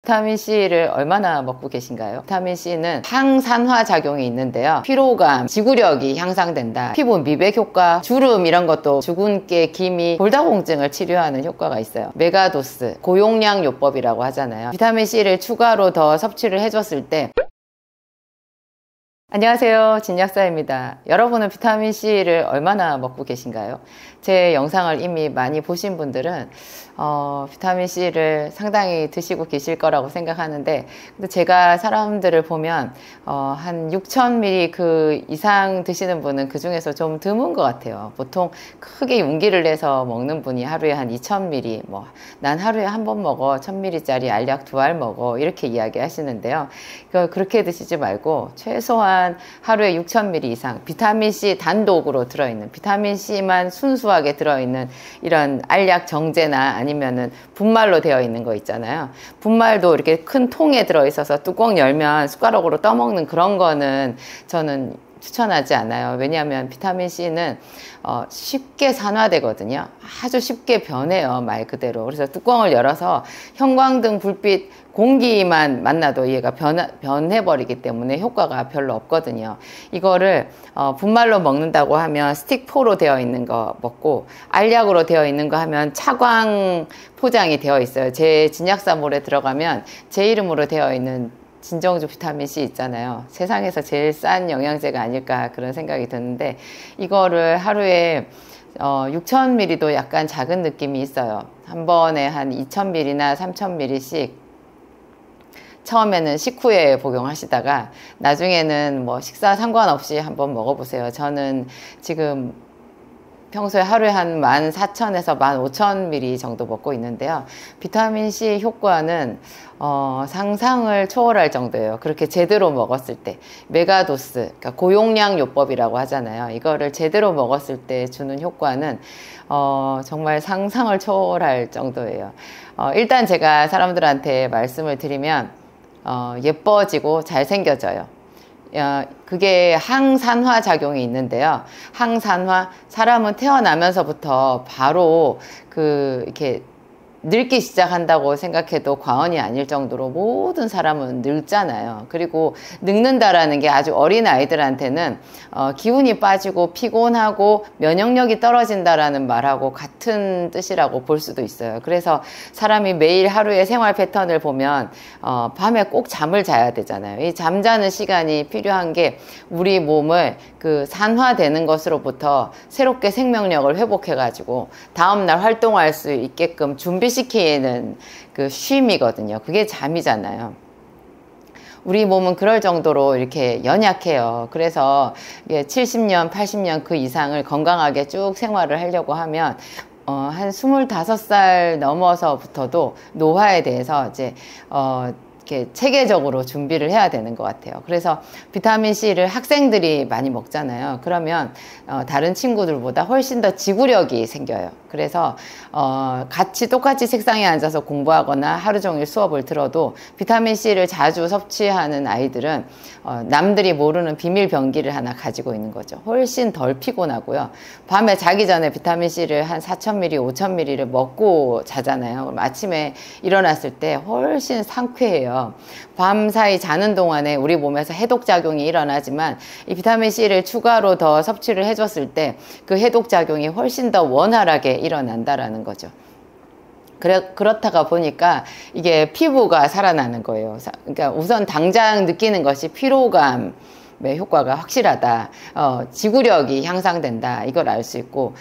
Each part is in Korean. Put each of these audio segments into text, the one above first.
비타민C를 얼마나 먹고 계신가요? 비타민C는 항산화 작용이 있는데요. 피로감, 지구력이 향상된다. 피부 미백 효과, 주름 이런 것도 주근깨, 기미, 골다공증을 치료하는 효과가 있어요. 메가도스, 고용량 요법이라고 하잖아요. 비타민C를 추가로 더 섭취를 해줬을 때 안녕하세요, 진약사입니다. 여러분은 비타민C를 얼마나 먹고 계신가요? 제 영상을 이미 많이 보신 분들은 비타민C를 상당히 드시고 계실 거라고 생각하는데, 근데 제가 사람들을 보면 한 6,000ml 그 이상 드시는 분은 그 중에서 좀 드문 것 같아요. 보통 크게 용기를 내서 먹는 분이 하루에 한 2,000ml, 난 하루에 한 번 먹어, 1,000ml짜리 알약 2알 먹어, 이렇게 이야기 하시는데요. 그렇게 드시지 말고 최소한 하루에 6,000ml 이상 비타민C 단독으로 들어있는, 비타민C만 순수하게 들어있는 이런 알약 정제나 아니면은 분말로 되어 있는 거 있잖아요. 분말도 이렇게 큰 통에 들어있어서 뚜껑 열면 숟가락으로 떠먹는 그런 거는 저는 추천하지 않아요. 왜냐하면 비타민C는 쉽게 산화되거든요. 아주 쉽게 변해요, 말 그대로. 그래서 뚜껑을 열어서 형광등, 불빛, 공기만 만나도 얘가 변해버리기 때문에 효과가 별로 없거든요. 이거를 분말로 먹는다고 하면 스틱포로 되어 있는 거 먹고, 알약으로 되어 있는 거 하면 차광 포장이 되어 있어요. 제 진약사몰에 들어가면 제 이름으로 되어 있는 진정주 비타민C 있잖아요. 세상에서 제일 싼 영양제가 아닐까 그런 생각이 드는데, 이거를 하루에 6,000ml도 약간 작은 느낌이 있어요. 한 번에 한 2,000ml나 3,000ml씩 처음에는 식후에 복용하시다가 나중에는 식사 상관없이 한번 먹어보세요. 저는 지금 평소에 하루에 한 14,000에서 15,000ml 정도 먹고 있는데요. 비타민C 효과는 상상을 초월할 정도예요. 그렇게 제대로 먹었을 때. 메가도스, 그러니까 고용량 요법이라고 하잖아요. 이거를 제대로 먹었을 때 주는 효과는 정말 상상을 초월할 정도예요. 일단 제가 사람들한테 말씀을 드리면 예뻐지고 잘생겨져요. 그게 항산화 작용이 있는데요. 항산화, 사람은 태어나면서부터 바로 이렇게 늙기 시작한다고 생각해도 과언이 아닐 정도로 모든 사람은 늙잖아요. 그리고 늙는다라는 게 아주 어린 아이들한테는 기운이 빠지고 피곤하고 면역력이 떨어진다라는 말하고 같은 뜻이라고 볼 수도 있어요. 그래서 사람이 매일 하루의 생활 패턴을 보면 밤에 꼭 잠을 자야 되잖아요. 이 잠자는 시간이 필요한 게 우리 몸을 그 산화되는 것으로부터 새롭게 생명력을 회복해가지고 다음날 활동할 수 있게끔 준비시키는 그 쉼이거든요. 그게 잠이잖아요. 우리 몸은 그럴 정도로 이렇게 연약해요. 그래서 70년, 80년 그 이상을 건강하게 쭉 생활을 하려고 하면 한 25살 넘어서부터도 노화에 대해서 이제 이렇게 체계적으로 준비를 해야 되는 것 같아요. 그래서 비타민C를 학생들이 많이 먹잖아요. 그러면 다른 친구들보다 훨씬 더 지구력이 생겨요. 그래서 똑같이 책상에 앉아서 공부하거나 하루 종일 수업을 들어도 비타민C를 자주 섭취하는 아이들은 남들이 모르는 비밀 병기를 하나 가지고 있는 거죠. 훨씬 덜 피곤하고요. 밤에 자기 전에 비타민C를 한 4,000ml, 5,000ml를 먹고 자잖아요. 그럼 아침에 일어났을 때 훨씬 상쾌해요. 밤사이 자는 동안에 우리 몸에서 해독작용이 일어나지만 이 비타민C를 추가로 더 섭취를 해줬을 때 그 해독작용이 훨씬 더 원활하게 일어난다라는 거죠. 그렇다가 보니까 이게 피부가 살아나는 거예요. 그러니까 우선 당장 느끼는 것이 피로감, 효과가 확실하다. 지구력이 향상된다. 이걸 알 수 있고,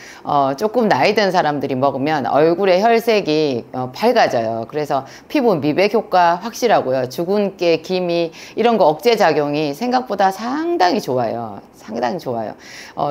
조금 나이 든 사람들이 먹으면 얼굴의 혈색이 밝아져요. 그래서 피부 미백 효과 확실하고요. 주근깨, 기미 이런 거 억제 작용이 생각보다 상당히 좋아요. 상당히 좋아요.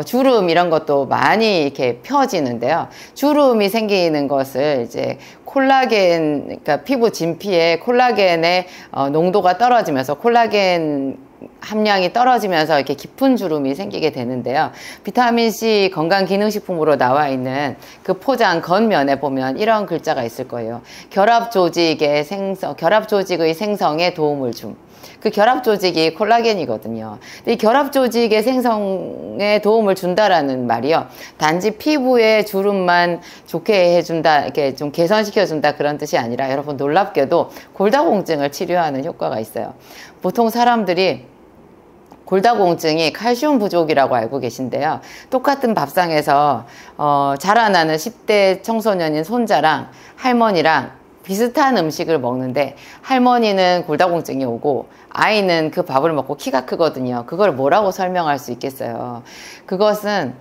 주름 이런 것도 많이 이렇게 펴지는데요. 주름이 생기는 것을 이제 콜라겐, 그러니까 피부 진피에 콜라겐의 농도가 떨어지면서 콜라겐 함량이 떨어지면서 이렇게 깊은 주름이 생기게 되는데요. 비타민C 건강기능식품으로 나와 있는 그 포장 겉면에 보면 이런 글자가 있을 거예요. 결합조직의 생성에 도움을 줌. 그 결합조직이 콜라겐이거든요. 이 결합조직의 생성에 도움을 준다라는 말이요. 단지 피부의 주름만 좋게 해준다, 이렇게 좀 개선시켜준다 그런 뜻이 아니라 여러분 놀랍게도 골다공증을 치료하는 효과가 있어요. 보통 사람들이 골다공증이 칼슘 부족이라고 알고 계신데요. 똑같은 밥상에서 자라나는 10대 청소년인 손자랑 할머니랑 비슷한 음식을 먹는데 할머니는 골다공증이 오고 아이는 그 밥을 먹고 키가 크거든요. 그걸 뭐라고 설명할 수 있겠어요? 그것은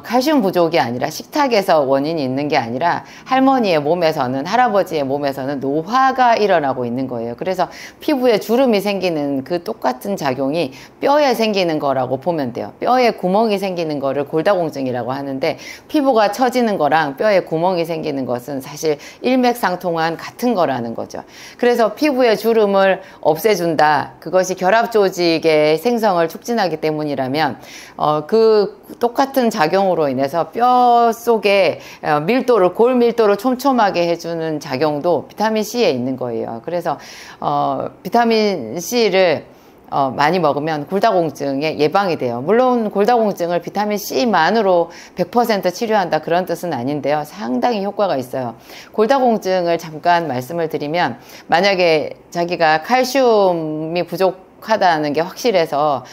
칼슘 부족이 아니라 식탁에서 원인이 있는 게 아니라 할머니의 몸에서는, 할아버지의 몸에서는 노화가 일어나고 있는 거예요. 그래서 피부에 주름이 생기는 그 똑같은 작용이 뼈에 생기는 거라고 보면 돼요. 뼈에 구멍이 생기는 거를 골다공증이라고 하는데 피부가 처지는 거랑 뼈에 구멍이 생기는 것은 사실 일맥상통한 같은 거라는 거죠. 그래서 피부의 주름을 없애준다. 그것이 결합조직의 생성을 촉진하기 때문이라면 그 똑같은 작용으로 인해서 뼈 속에 골 밀도를 촘촘하게 해주는 작용도 비타민C에 있는 거예요. 그래서 비타민C를 많이 먹으면 골다공증에 예방이 돼요. 물론 골다공증을 비타민C만으로 100% 치료한다 그런 뜻은 아닌데요. 상당히 효과가 있어요. 골다공증을 잠깐 말씀을 드리면 만약에 자기가 칼슘이 부족하다는 게 확실해서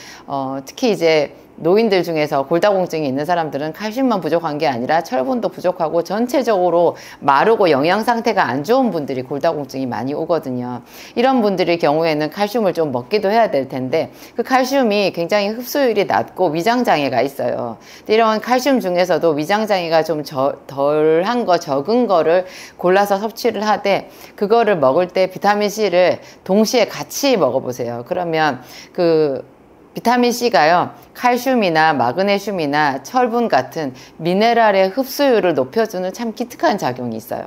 특히 이제 노인들 중에서 골다공증이 있는 사람들은 칼슘만 부족한 게 아니라 철분도 부족하고 전체적으로 마르고 영양 상태가 안 좋은 분들이 골다공증이 많이 오거든요. 이런 분들의 경우에는 칼슘을 좀 먹기도 해야 될 텐데 그 칼슘이 굉장히 흡수율이 낮고 위장장애가 있어요. 이런 칼슘 중에서도 위장장애가 좀 덜한 거, 적은 거를 골라서 섭취를 하되 그거를 먹을 때 비타민C를 동시에 같이 먹어보세요. 그러면 비타민C가요, 칼슘이나 마그네슘이나 철분 같은 미네랄의 흡수율을 높여주는 참 기특한 작용이 있어요.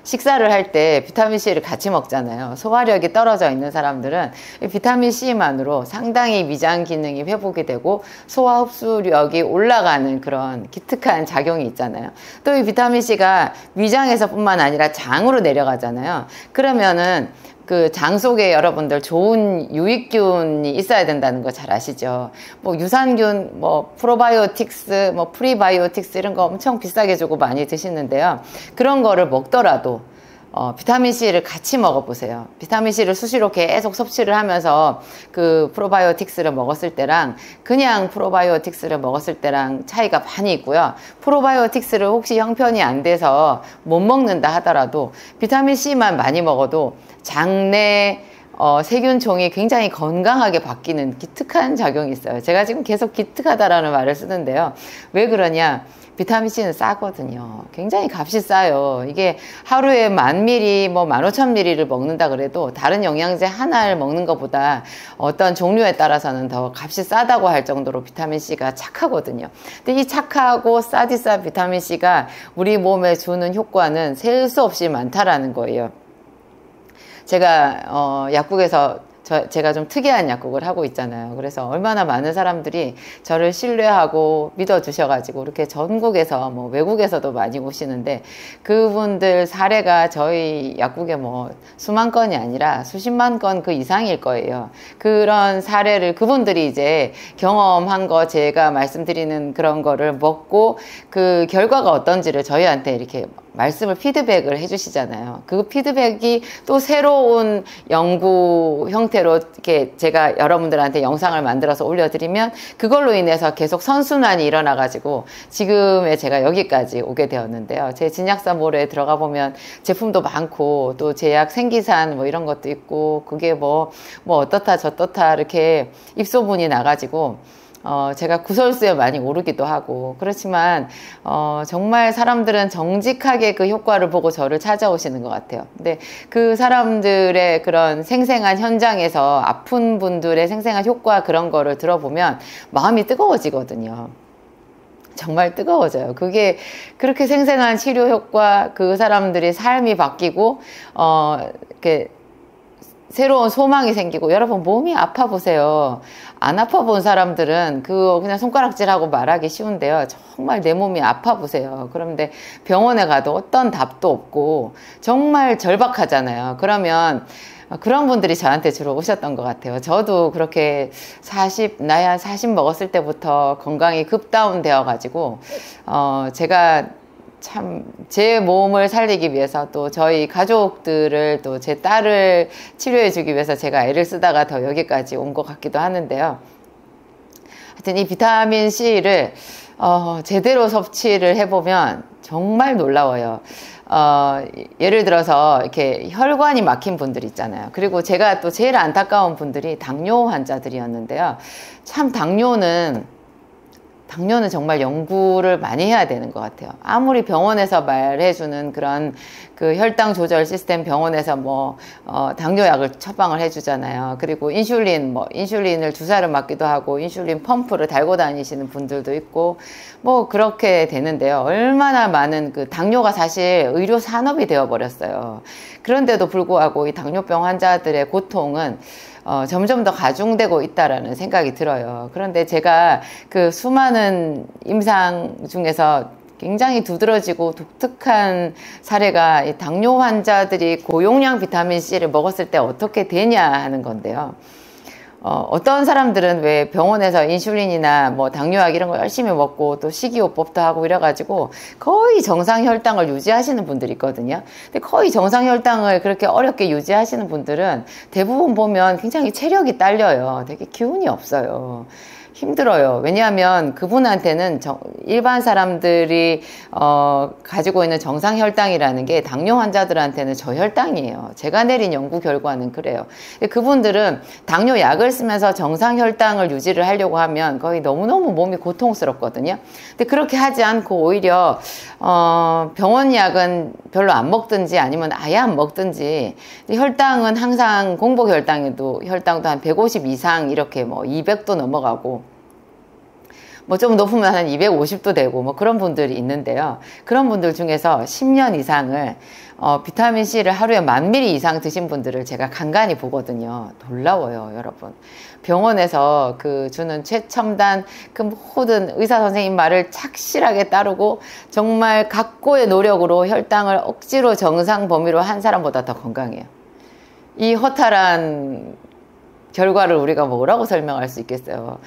식사를 할 때 비타민C를 같이 먹잖아요. 소화력이 떨어져 있는 사람들은 비타민C만으로 상당히 위장 기능이 회복이 되고 소화 흡수력이 올라가는 그런 기특한 작용이 있잖아요. 또 이 비타민C가 위장에서 뿐만 아니라 장으로 내려가잖아요. 그러면은 그 장 속에 여러분들 좋은 유익균이 있어야 된다는 거 잘 아시죠? 뭐 유산균, 뭐 프로바이오틱스, 뭐 프리바이오틱스 이런 거 엄청 비싸게 주고 많이 드시는데요. 그런 거를 먹더라도 비타민C를 같이 먹어보세요. 비타민C를 수시로 계속 섭취를 하면서 그 프로바이오틱스를 먹었을 때랑 그냥 프로바이오틱스를 먹었을 때랑 차이가 많이 있고요. 프로바이오틱스를 혹시 형편이 안 돼서 못 먹는다 하더라도 비타민C만 많이 먹어도 장내 세균총이 굉장히 건강하게 바뀌는 기특한 작용이 있어요. 제가 지금 계속 기특하다라는 말을 쓰는데요. 왜 그러냐? 비타민C는 싸거든요. 굉장히 값이 싸요. 이게 하루에 1000ml, 뭐 15,000ml를 먹는다 그래도 다른 영양제 하나를 먹는 것보다 어떤 종류에 따라서는 더 값이 싸다고 할 정도로 비타민C가 착하거든요. 근데 이 착하고 싸디싼 비타민C가 우리 몸에 주는 효과는 셀 수 없이 많다라는 거예요. 제가 약국에서 제가 좀 특이한 약국을 하고 있잖아요. 그래서 얼마나 많은 사람들이 저를 신뢰하고 믿어주셔가지고 이렇게 전국에서 뭐 외국에서도 많이 오시는데 그분들 사례가 저희 약국에 뭐 수만 건이 아니라 수십만 건 그 이상일 거예요. 그런 사례를 그분들이 이제 경험한 거 제가 말씀드리는 그런 거를 먹고 그 결과가 어떤지를 저희한테 이렇게 말씀을 피드백을 해주시잖아요. 그 피드백이 또 새로운 연구 형태로 이렇게 제가 여러분들한테 영상을 만들어서 올려드리면 그걸로 인해서 계속 선순환이 일어나가지고 지금의 제가 여기까지 오게 되었는데요. 제 진약사몰에 들어가 보면 제품도 많고 또 제약 생기산 뭐 이런 것도 있고 그게 뭐 어떻다 저떻다 이렇게 입소문이 나가지고 제가 구설수에 많이 오르기도 하고 그렇지만 정말 사람들은 정직하게 그 효과를 보고 저를 찾아오시는 것 같아요. 근데 그 사람들의 그런 생생한 현장에서 아픈 분들의 생생한 효과 그런 거를 들어보면 마음이 뜨거워지거든요. 정말 뜨거워져요. 그게 그렇게 생생한 치료 효과, 그 사람들의 삶이 바뀌고 이렇게 새로운 소망이 생기고, 여러분 몸이 아파 보세요. 안 아파 본 사람들은 그거 그냥 손가락질하고 말하기 쉬운데요. 정말 내 몸이 아파 보세요. 그런데 병원에 가도 어떤 답도 없고 정말 절박하잖아요. 그러면 그런 분들이 저한테 주로 오셨던 것 같아요. 저도 그렇게 나이 한 40 먹었을 때부터 건강이 급다운 되어 가지고 제가 참 제 몸을 살리기 위해서, 또 저희 가족들을, 또 제 딸을 치료해 주기 위해서 제가 애를 쓰다가 더 여기까지 온 것 같기도 하는데요. 하여튼 이 비타민C를 제대로 섭취를 해보면 정말 놀라워요. 예를 들어서 이렇게 혈관이 막힌 분들 있잖아요. 그리고 제가 또 제일 안타까운 분들이 당뇨 환자들이었는데요. 참 당뇨는 정말 연구를 많이 해야 되는 것 같아요. 아무리 병원에서 말해주는 그런 그 혈당 조절 시스템, 병원에서 당뇨약을 처방을 해주잖아요. 그리고 인슐린을 주사를 맞기도 하고, 인슐린 펌프를 달고 다니시는 분들도 있고, 그렇게 되는데요. 얼마나 많은 당뇨가 사실 의료 산업이 되어버렸어요. 그런데도 불구하고 이 당뇨병 환자들의 고통은 점점 더 가중되고 있다라는 생각이 들어요. 그런데 제가 그 수많은 임상 중에서 굉장히 두드러지고 독특한 사례가 이 당뇨 환자들이 고용량 비타민C를 먹었을 때 어떻게 되냐 하는 건데요. 어떤 사람들은 왜 병원에서 인슐린이나 당뇨약 이런 거 열심히 먹고 또 식이요법도 하고 이래가지고 거의 정상 혈당을 유지하시는 분들이 있거든요. 근데 거의 정상 혈당을 그렇게 어렵게 유지하시는 분들은 대부분 보면 굉장히 체력이 딸려요. 되게 기운이 없어요. 힘들어요. 왜냐하면 그분한테는 일반 사람들이 가지고 있는 정상 혈당이라는 게 당뇨 환자들한테는 저혈당이에요. 제가 내린 연구 결과는 그래요. 그분들은 당뇨 약을 쓰면서 정상 혈당을 유지를 하려고 하면 거의 너무너무 몸이 고통스럽거든요. 근데 그렇게 하지 않고 오히려 병원 약은 별로 안 먹든지 아니면 아예 안 먹든지, 혈당은 항상 공복 혈당도 한 150 이상 이렇게 200도 넘어가고, 좀 높으면 한 250도 되고 그런 분들이 있는데요. 그런 분들 중에서 10년 이상을 비타민C를 하루에 1000ml 이상 드신 분들을 제가 간간히 보거든요. 놀라워요, 여러분. 병원에서 주는 최첨단 모든 의사 선생님 말을 착실하게 따르고 정말 각고의 노력으로 혈당을 억지로 정상 범위로 한 사람보다 더 건강해요. 이 허탈한 결과를 우리가 뭐라고 설명할 수 있겠어요.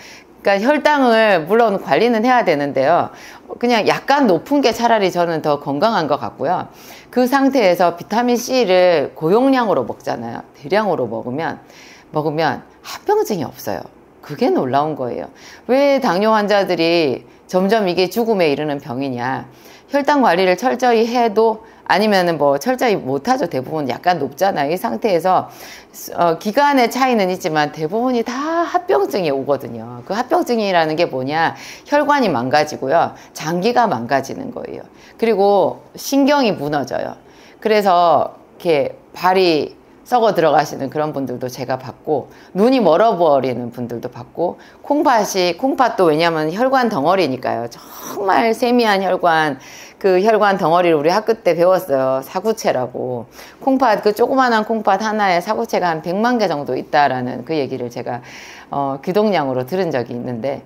그러니까 혈당을 물론 관리는 해야 되는데요. 그냥 약간 높은 게 차라리 저는 더 건강한 것 같고요. 그 상태에서 비타민C를 고용량으로 먹잖아요. 대량으로 먹으면 합병증이 없어요. 그게 놀라운 거예요. 왜 당뇨 환자들이 점점 이게 죽음에 이르는 병이냐. 혈당 관리를 철저히 해도, 아니면은 철저히 못하죠. 대부분 약간 높잖아요. 이 상태에서 기간의 차이는 있지만 대부분이 다 합병증이 오거든요. 그 합병증이라는 게 뭐냐, 혈관이 망가지고요, 장기가 망가지는 거예요. 그리고 신경이 무너져요. 그래서 이렇게 발이 썩어 들어가시는 그런 분들도 제가 봤고, 눈이 멀어버리는 분들도 봤고, 콩팥도 왜냐하면 혈관 덩어리니까요. 정말 세미한 혈관 덩어리를 우리 학교 때 배웠어요. 사구체라고. 콩팥, 조그만한 콩팥 하나에 사구체가 한 100만 개 정도 있다라는 그 얘기를 제가 귀동냥으로 들은 적이 있는데,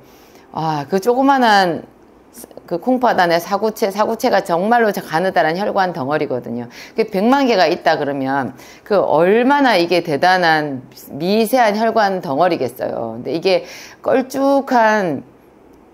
그 조그만한 콩팥 안에 사구체가 정말로 가느다란 혈관 덩어리거든요. 100만 개가 있다 그러면 얼마나 이게 대단한 미세한 혈관 덩어리겠어요. 근데 이게 걸쭉한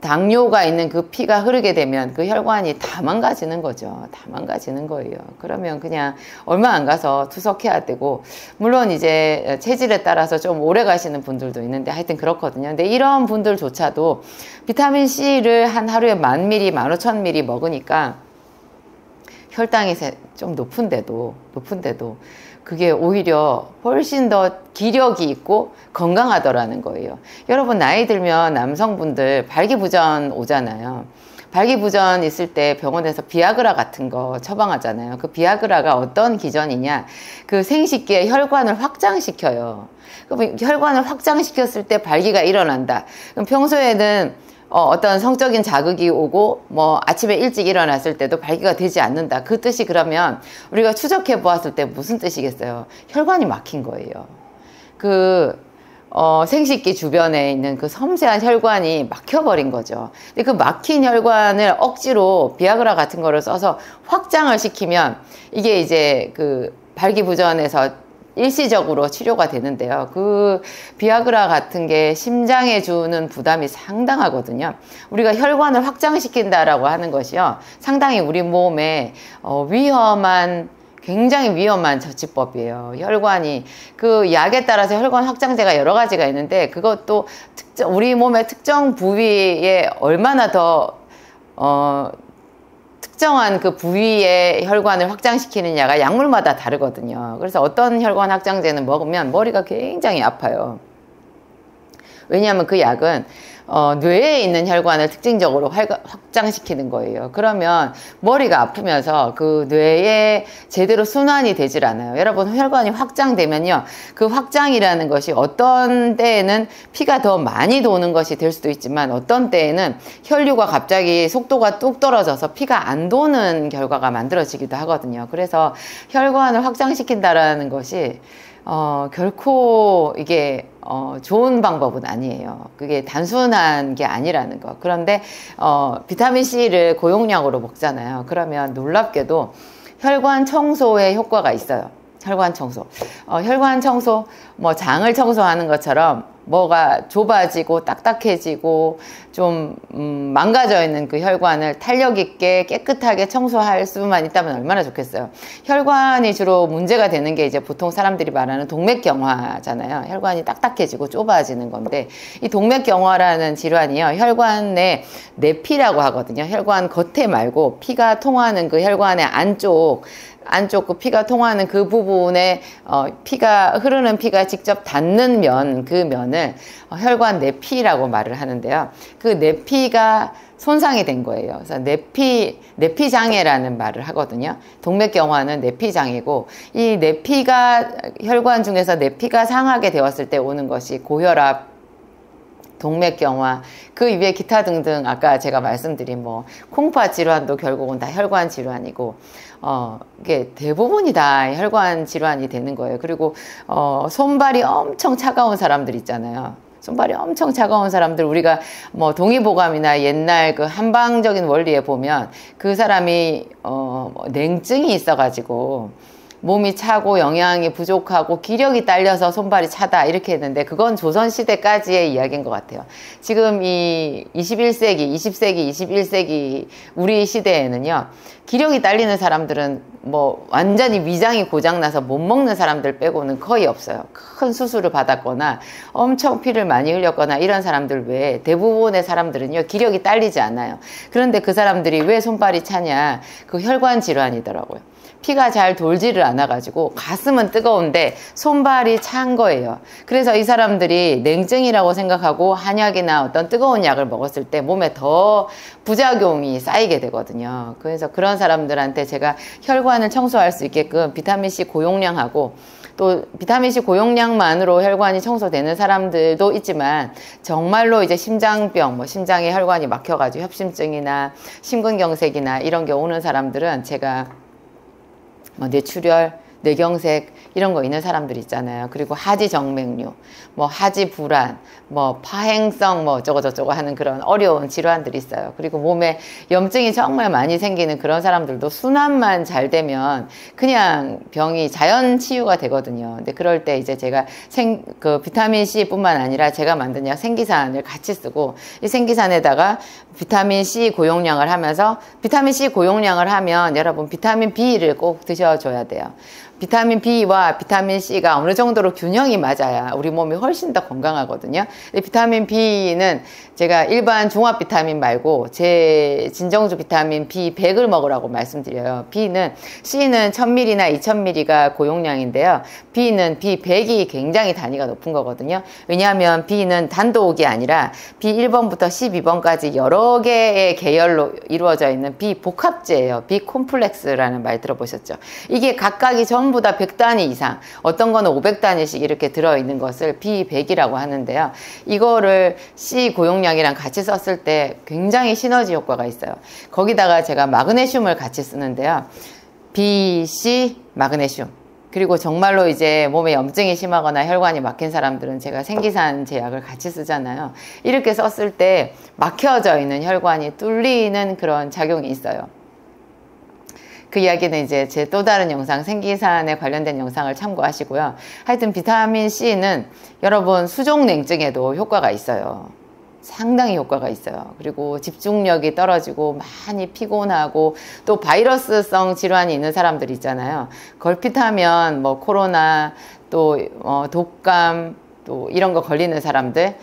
당뇨가 있는 그 피가 흐르게 되면 그 혈관이 다 망가지는 거죠. 다 망가지는 거예요. 그러면 그냥 얼마 안 가서 투석해야 되고, 물론 이제 체질에 따라서 좀 오래 가시는 분들도 있는데 하여튼 그렇거든요. 근데 이런 분들조차도 비타민C를 한 하루에 10,000ml, 15,000ml 먹으니까 혈당이 좀 높은데도 그게 오히려 훨씬 더 기력이 있고 건강하더라는 거예요. 여러분, 나이 들면 남성분들 발기부전 오잖아요. 발기부전 있을 때 병원에서 비아그라 같은 거 처방하잖아요. 그 비아그라가 어떤 기전이냐, 생식기의 혈관을 확장시켜요. 그럼 혈관을 확장시켰을 때 발기가 일어난다. 그럼 평소에는 어떤 성적인 자극이 오고 아침에 일찍 일어났을 때도 발기가 되지 않는다. 그 뜻이 그러면 우리가 추적해 보았을 때 무슨 뜻이겠어요? 혈관이 막힌 거예요. 생식기 주변에 있는 그 섬세한 혈관이 막혀버린 거죠. 근데 그 막힌 혈관을 억지로 비아그라 같은 거를 써서 확장을 시키면 이게 이제 그 발기부전에서 일시적으로 치료가 되는데요. 그 비아그라 같은 게 심장에 주는 부담이 상당하거든요. 우리가 혈관을 확장시킨다라고 하는 것이요, 상당히 우리 몸에 굉장히 위험한 저치법이에요. 혈관이 그 약에 따라서 혈관 확장제가 여러 가지가 있는데, 그것도 우리 몸의 특정 부위에 얼마나 더 특정한 그 부위의 혈관을 확장시키느냐가 약물마다 다르거든요. 그래서 어떤 혈관 확장제는 먹으면 머리가 굉장히 아파요. 왜냐하면 그 약은 뇌에 있는 혈관을 특징적으로 확장시키는 거예요. 그러면 머리가 아프면서 그 뇌에 제대로 순환이 되질 않아요. 여러분, 혈관이 확장되면요, 그 확장이라는 것이 어떤 때에는 피가 더 많이 도는 것이 될 수도 있지만, 어떤 때에는 혈류가 갑자기 속도가 뚝 떨어져서 피가 안 도는 결과가 만들어지기도 하거든요. 그래서 혈관을 확장시킨다라는 것이 결코 이게 좋은 방법은 아니에요. 그게 단순한 게 아니라는 거. 그런데 비타민C를 고용량으로 먹잖아요. 그러면 놀랍게도 혈관 청소에 효과가 있어요. 혈관 청소. 혈관 청소, 뭐 장을 청소하는 것처럼 뭐가 좁아지고 딱딱해지고 좀 망가져 있는 그 혈관을 탄력 있게 깨끗하게 청소할 수만 있다면 얼마나 좋겠어요. 혈관이 주로 문제가 되는 게 이제 보통 사람들이 말하는 동맥경화잖아요. 혈관이 딱딱해지고 좁아지는 건데, 이 동맥경화라는 질환이요, 혈관의 내피라고 하거든요. 혈관 겉에 말고 피가 통하는 그 혈관의 안쪽 그 피가 통하는 그 부분에 흐르는 피가 직접 닿는 그 면을 혈관 내피라고 말을 하는데요. 그 내피가 손상이 된 거예요. 그래서 내피장애라는 말을 하거든요. 동맥경화는 내피장애고, 이 혈관 중에서 내피가 상하게 되었을 때 오는 것이 고혈압, 동맥경화, 그 이외에 기타 등등 아까 제가 말씀드린 콩팥 질환도 결국은 다 혈관 질환이고, 이게 대부분이 다 혈관 질환이 되는 거예요. 그리고 손발이 엄청 차가운 사람들 있잖아요. 손발이 엄청 차가운 사람들, 우리가 동의보감이나 옛날 그 한방적인 원리에 보면 그 사람이 냉증이 있어가지고 몸이 차고 영양이 부족하고 기력이 딸려서 손발이 차다 이렇게 했는데, 그건 조선시대까지의 이야기인 것 같아요. 지금 이 21세기, 20세기, 21세기 우리 시대에는요, 기력이 딸리는 사람들은 완전히 위장이 고장나서 못 먹는 사람들 빼고는 거의 없어요. 큰 수술을 받았거나 엄청 피를 많이 흘렸거나 이런 사람들 외에 대부분의 사람들은요, 기력이 딸리지 않아요. 그런데 그 사람들이 왜 손발이 차냐, 그 혈관 질환이더라고요. 피가 잘 돌지를 않아가지고 가슴은 뜨거운데 손발이 찬 거예요. 그래서 이 사람들이 냉증이라고 생각하고 한약이나 어떤 뜨거운 약을 먹었을 때 몸에 더 부작용이 쌓이게 되거든요. 그래서 그런 사람들한테 제가 혈관을 청소할 수 있게끔 비타민C 고용량하고, 또 비타민C 고용량만으로 혈관이 청소되는 사람들도 있지만, 정말로 이제 심장병, 심장에 혈관이 막혀가지고 협심증이나 심근경색이나 이런 게 오는 사람들은 제가 뇌출혈, 뇌경색 이런 거 있는 사람들 있잖아요. 그리고 하지정맥류, 하지불안, 파행성 어쩌고저쩌고 하는 그런 어려운 질환들이 있어요. 그리고 몸에 염증이 정말 많이 생기는 그런 사람들도 순환만 잘 되면 그냥 병이 자연 치유가 되거든요. 근데 그럴 때 이제 제가 그 비타민C 뿐만 아니라 제가 만든 약 생기산을 같이 쓰고, 이 생기산에다가 비타민C 고용량을 하면서, 비타민C 고용량을 하면 여러분 비타민 B를 꼭 드셔줘야 돼요. 비타민 B와 비타민 C가 어느 정도로 균형이 맞아야 우리 몸이 훨씬 더 건강하거든요. 근데 비타민 B는 제가 일반 종합 비타민 말고 제 진정주 비타민 B100을 먹으라고 말씀드려요. C는 1000ml나 2000ml가 고용량인데요. B는 B100이 굉장히 단위가 높은 거거든요. 왜냐하면 B는 단독이 아니라 B1번부터 12번까지 여러 개의 계열로 이루어져 있는 비복합제예요. 비콤플렉스라는 말 들어보셨죠? 이게 각각이 전부 다 100단위 이상, 어떤 거는 500단위씩 이렇게 들어있는 것을 B100이라고 하는데요. 이거를 C 고용량이랑 같이 썼을 때 굉장히 시너지 효과가 있어요. 거기다가 제가 마그네슘을 같이 쓰는데요. B, C, 마그네슘. 그리고 정말로 이제 몸에 염증이 심하거나 혈관이 막힌 사람들은 제가 생기산 제약을 같이 쓰잖아요. 이렇게 썼을 때 막혀져 있는 혈관이 뚫리는 그런 작용이 있어요. 그 이야기는 이제 제 또 다른 영상, 생기산에 관련된 영상을 참고하시고요. 하여튼 비타민C는 여러분 수족냉증에도 효과가 있어요. 상당히 효과가 있어요. 그리고 집중력이 떨어지고 많이 피곤하고 또 바이러스성 질환이 있는 사람들 있잖아요. 걸핏하면 뭐 코로나 또 독감 또 이런 거 걸리는 사람들,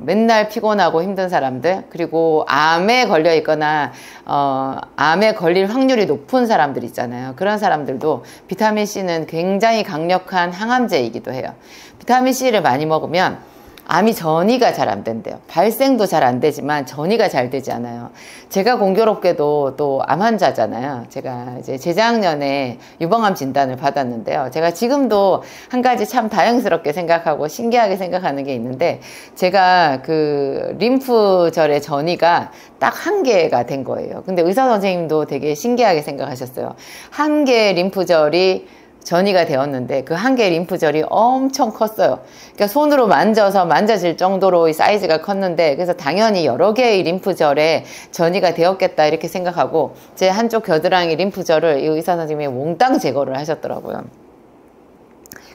맨날 피곤하고 힘든 사람들, 그리고 암에 걸려 있거나 암에 걸릴 확률이 높은 사람들 있잖아요. 그런 사람들도 비타민C는 굉장히 강력한 항암제이기도 해요. 비타민C를 많이 먹으면 암이 전이가 잘 안 된대요. 발생도 잘 안 되지만 전이가 잘 되지 않아요. 제가 공교롭게도 또 암 환자잖아요. 제가 이제 재작년에 유방암 진단을 받았는데요. 제가 지금도 한 가지 참 다행스럽게 생각하고 신기하게 생각하는 게 있는데, 제가 그 림프절의 전이가 딱 1개가 된 거예요. 근데 의사 선생님도 되게 신기하게 생각하셨어요. 1개 림프절이 전이가 되었는데 그 1개 림프절이 엄청 컸어요. 그러니까 손으로 만져질 정도로 이 사이즈가 컸는데, 그래서 당연히 여러 개의 림프절에 전이가 되었겠다 이렇게 생각하고 제 한쪽 겨드랑이 림프절을 이 의사 선생님이 몽땅 제거를 하셨더라고요.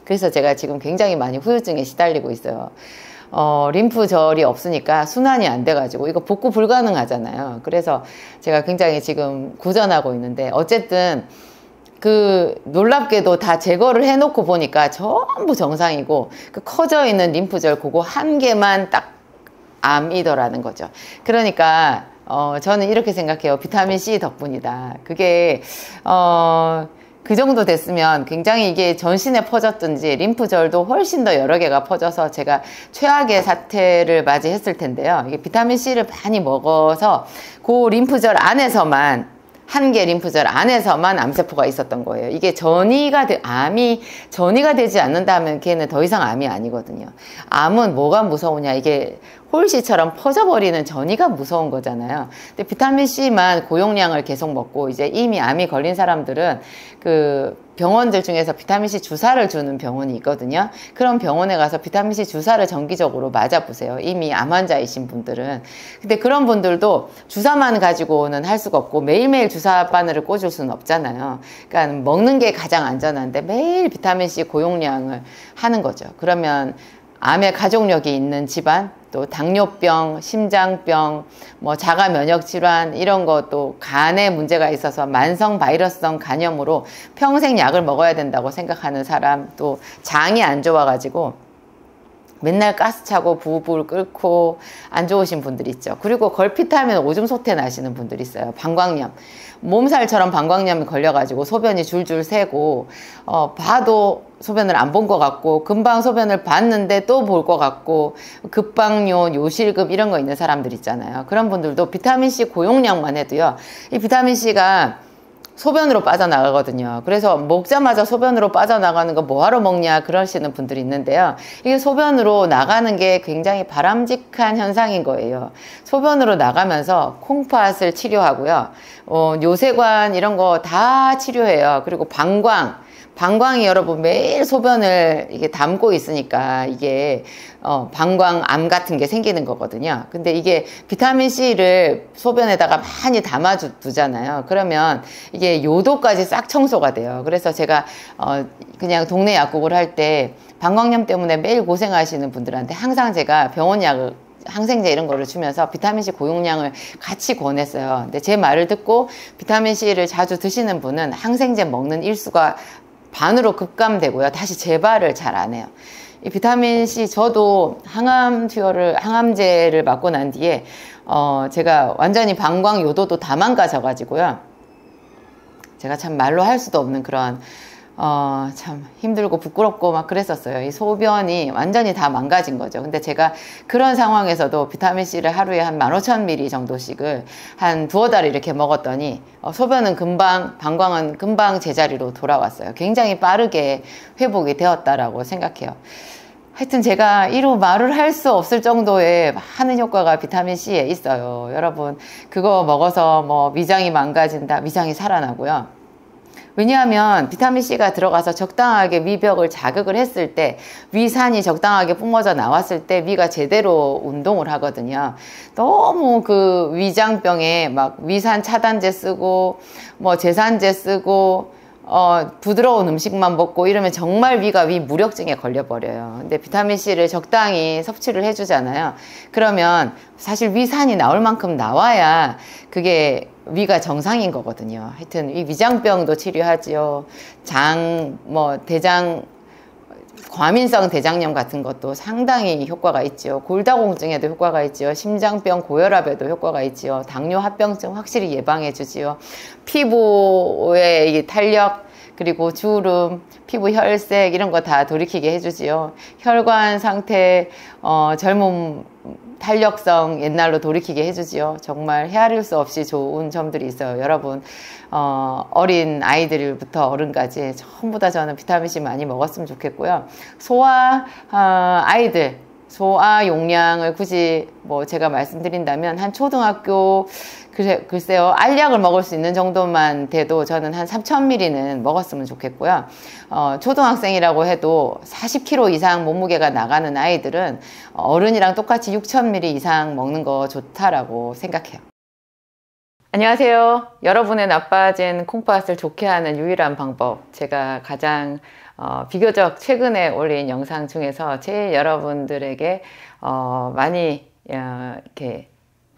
그래서 제가 지금 굉장히 많이 후유증에 시달리고 있어요. 림프절이 없으니까 순환이 안 돼가지고 이거 복구 불가능하잖아요. 그래서 제가 굉장히 지금 고전하고 있는데, 어쨌든 놀랍게도 다 제거를 해놓고 보니까 전부 정상이고, 그 커져 있는 림프절 그거 1개만 딱 암이더라는 거죠. 그러니까, 저는 이렇게 생각해요. 비타민C 덕분이다. 그게, 그 정도 됐으면 굉장히 이게 전신에 퍼졌든지 림프절도 훨씬 더 여러 개가 퍼져서 제가 최악의 사태를 맞이했을 텐데요. 이게 비타민C를 많이 먹어서 그 림프절 안에서만 1개 림프절 안에서만 암세포가 있었던 거예요. 이게 암이 전이가 되지 않는다면 걔는 더 이상 암이 아니거든요. 암은 뭐가 무서우냐, 이게 홀씨처럼 퍼져버리는 전이가 무서운 거잖아요. 근데 비타민C만 고용량을 계속 먹고 이제 이미 암이 걸린 사람들은 그 병원들 중에서 비타민C 주사를 주는 병원이 있거든요. 그런 병원에 가서 비타민C 주사를 정기적으로 맞아보세요. 이미 암 환자이신 분들은. 근데 그런 분들도 주사만 가지고는 할 수가 없고 매일매일 주사 바늘을 꽂을 수는 없잖아요. 그러니까 먹는 게 가장 안전한데 매일 비타민C 고용량을 하는 거죠. 그러면 암의 가족력이 있는 집안, 또 당뇨병, 심장병, 뭐 자가 면역 질환 이런 것도 간에 문제가 있어서 만성 바이러스성 간염으로 평생 약을 먹어야 된다고 생각하는 사람, 또 장이 안 좋아가지고 맨날 가스 차고 부불 끓고 안 좋으신 분들 있죠. 그리고 걸핏하면 오줌 소태 나시는 분들 있어요. 방광염. 몸살처럼 방광염이 걸려가지고 소변이 줄줄 새고 봐도 소변을 안 본 것 같고 금방 소변을 봤는데 또 볼 것 같고 급박요, 요실금 이런 거 있는 사람들 있잖아요. 그런 분들도 비타민C 고용량만 해도요. 이 비타민C가 소변으로 빠져나가거든요. 그래서 먹자마자 소변으로 빠져나가는 거 뭐하러 먹냐 그러시는 분들이 있는데요. 이게 소변으로 나가는 게 굉장히 바람직한 현상인 거예요. 소변으로 나가면서 콩팥을 치료하고요. 요세관 이런 거 다 치료해요. 그리고 방광이 여러분 매일 소변을 이게 담고 있으니까 이게 방광암 같은 게 생기는 거거든요. 근데 이게 비타민C를 소변에다가 많이 담아두잖아요. 그러면 이게 요도까지 싹 청소가 돼요. 그래서 제가 그냥 동네 약국을 할 때 방광염 때문에 매일 고생하시는 분들한테 항상 제가 병원 약을 항생제 이런 거를 주면서 비타민C 고용량을 같이 권했어요. 근데 제 말을 듣고 비타민C를 자주 드시는 분은 항생제 먹는 일수가 반으로 급감되고요. 다시 재발을 잘 안 해요. 이 비타민C 저도 항암제를 맞고 난 뒤에 제가 완전히 방광 요도도 다 망가져가지고요. 제가 참 말로 할 수도 없는 그런 참 힘들고 부끄럽고 막 그랬었어요. 이 소변이 완전히 다 망가진 거죠. 근데 제가 그런 상황에서도 비타민C를 하루에 한 15,000ml 정도씩을 한 두어 달 이렇게 먹었더니 소변은 방광은 금방 제자리로 돌아왔어요. 굉장히 빠르게 회복이 되었다라고 생각해요. 하여튼 제가 이루 말을 할 수 없을 정도의 많은 효과가 비타민C에 있어요. 여러분 그거 먹어서 뭐 위장이 망가진다, 위장이 살아나고요. 왜냐하면 비타민C가 들어가서 적당하게 위벽을 자극을 했을 때, 위산이 적당하게 뿜어져 나왔을 때 위가 제대로 운동을 하거든요. 너무 그 위장병에 막 위산 차단제 쓰고 뭐 제산제 쓰고 부드러운 음식만 먹고 이러면 정말 위가 위무력증에 걸려버려요. 근데 비타민C를 적당히 섭취를 해주잖아요. 그러면 사실 위산이 나올 만큼 나와야 그게 위가 정상인 거거든요. 하여튼 이 위장병도 치료하지요. 대장, 과민성 대장염 같은 것도 상당히 효과가 있죠. 골다공증에도 효과가 있죠. 심장병, 고혈압에도 효과가 있죠. 당뇨, 합병증 확실히 예방해 주지요. 피부의 이 탄력, 그리고 주름, 피부 혈색 이런 거 다 돌이키게 해주지요. 혈관 상태, 젊음, 탄력성 옛날로 돌이키게 해주지요. 정말 헤아릴 수 없이 좋은 점들이 있어요. 여러분, 어린 아이들부터 어른까지 전부 다 저는 비타민C 많이 먹었으면 좋겠고요. 아이들, 소화 용량을 굳이 제가 말씀드린다면 한 초등학교 글쎄요, 알약을 먹을 수 있는 정도만 돼도 저는 한 3000ml는 먹었으면 좋겠고요. 초등학생이라고 해도 40kg 이상 몸무게가 나가는 아이들은 어른이랑 똑같이 6000ml 이상 먹는 거 좋다라고 생각해요. 안녕하세요. 여러분의 나빠진 콩팥을 좋게 하는 유일한 방법. 제가 가장 비교적 최근에 올린 영상 중에서 제일 여러분들에게 많이 이렇게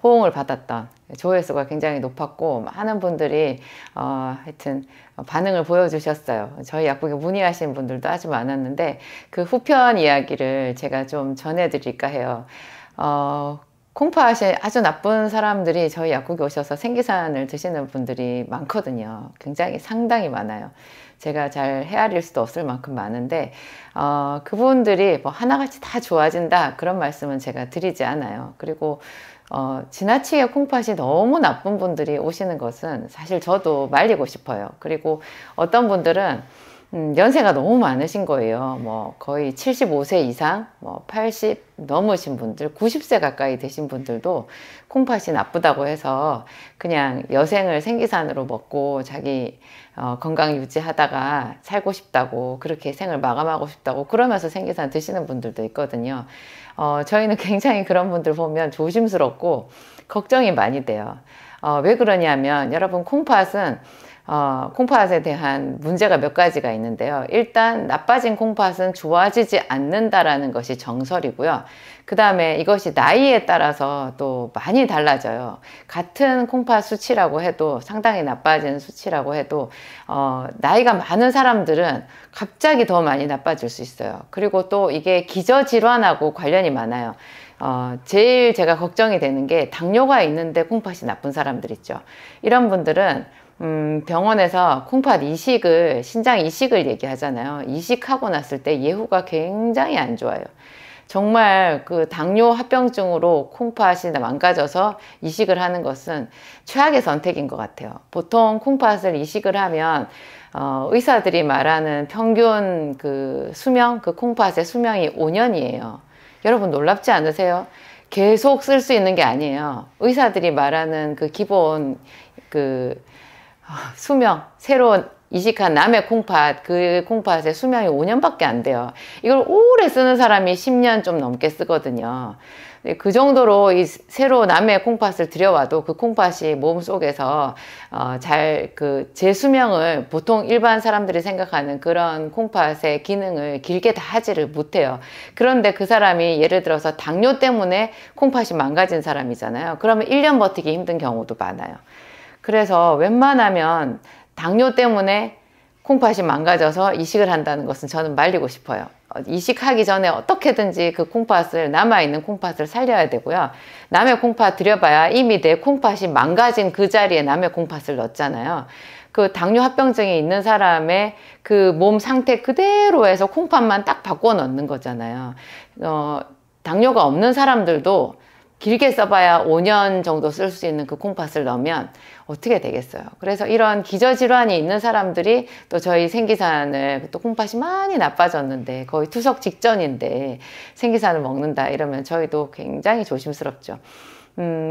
호응을 받았던, 조회수가 굉장히 높았고 많은 분들이 하여튼 반응을 보여주셨어요. 저희 약국에 문의하신 분들도 아주 많았는데 그 후편 이야기를 제가 좀 전해드릴까 해요. 콩팥이 아주 나쁜 사람들이 저희 약국에 오셔서 생기산을 드시는 분들이 많거든요. 굉장히 상당히 많아요. 제가 잘 헤아릴 수도 없을 만큼 많은데 그분들이 하나같이 다 좋아진다 그런 말씀은 제가 드리지 않아요. 그리고 지나치게 콩팥이 너무 나쁜 분들이 오시는 것은 사실 저도 말리고 싶어요. 그리고 어떤 분들은 연세가 너무 많으신 거예요. 거의 75세 이상, 80 넘으신 분들, 90세 가까이 되신 분들도 콩팥이 나쁘다고 해서 그냥 여생을 생기산으로 먹고 자기 건강 유지하다가 살고 싶다고, 그렇게 생을 마감하고 싶다고 그러면서 생기산 드시는 분들도 있거든요. 저희는 굉장히 그런 분들 보면 조심스럽고 걱정이 많이 돼요. 왜 그러냐면 여러분, 콩팥은 콩팥에 대한 문제가 몇 가지가 있는데요. 일단 나빠진 콩팥은 좋아지지 않는다라는 것이 정설이고요. 그 다음에 이것이 나이에 따라서 또 많이 달라져요. 같은 콩팥 수치라고 해도, 상당히 나빠진 수치라고 해도 나이가 많은 사람들은 갑자기 더 많이 나빠질 수 있어요. 그리고 또 이게 기저질환하고 관련이 많아요. 제일 제가 걱정이 되는 게 당뇨가 있는데 콩팥이 나쁜 사람들 있죠. 이런 분들은 병원에서 콩팥 이식을, 신장 이식을 얘기하잖아요. 이식하고 났을 때 예후가 굉장히 안 좋아요. 정말 그 당뇨 합병증으로 콩팥이 망가져서 이식을 하는 것은 최악의 선택인 것 같아요. 보통 콩팥을 이식을 하면 의사들이 말하는 평균 그 수명, 그 콩팥의 수명이 5년이에요. 여러분 놀랍지 않으세요? 계속 쓸 수 있는 게 아니에요. 의사들이 말하는 그 기본 수명, 새로 이식한 남의 콩팥, 그 콩팥의 수명이 5년밖에 안 돼요. 이걸 오래 쓰는 사람이 10년 좀 넘게 쓰거든요. 그 정도로 이 새로 남의 콩팥을 들여와도 그 콩팥이 몸 속에서 재수명을, 보통 일반 사람들이 생각하는 그런 콩팥의 기능을 길게 다 하지를 못해요. 그런데 그 사람이 예를 들어서 당뇨 때문에 콩팥이 망가진 사람이잖아요. 그러면 1년 버티기 힘든 경우도 많아요. 그래서 웬만하면 당뇨 때문에 콩팥이 망가져서 이식을 한다는 것은 저는 말리고 싶어요. 이식하기 전에 어떻게든지 그 콩팥을, 남아있는 콩팥을 살려야 되고요. 남의 콩팥 들여봐야 이미 내 콩팥이 망가진 그 자리에 남의 콩팥을 넣었잖아요. 그 당뇨 합병증이 있는 사람의 그 몸 상태 그대로 해서 콩팥만 딱 바꿔 넣는 거잖아요. 당뇨가 없는 사람들도 길게 써봐야 5년 정도 쓸 수 있는 그 콩팥을 넣으면 어떻게 되겠어요. 그래서 이런 기저질환이 있는 사람들이 또 저희 생기산을, 또 콩팥이 많이 나빠졌는데 거의 투석 직전인데 생기산을 먹는다 이러면 저희도 굉장히 조심스럽죠.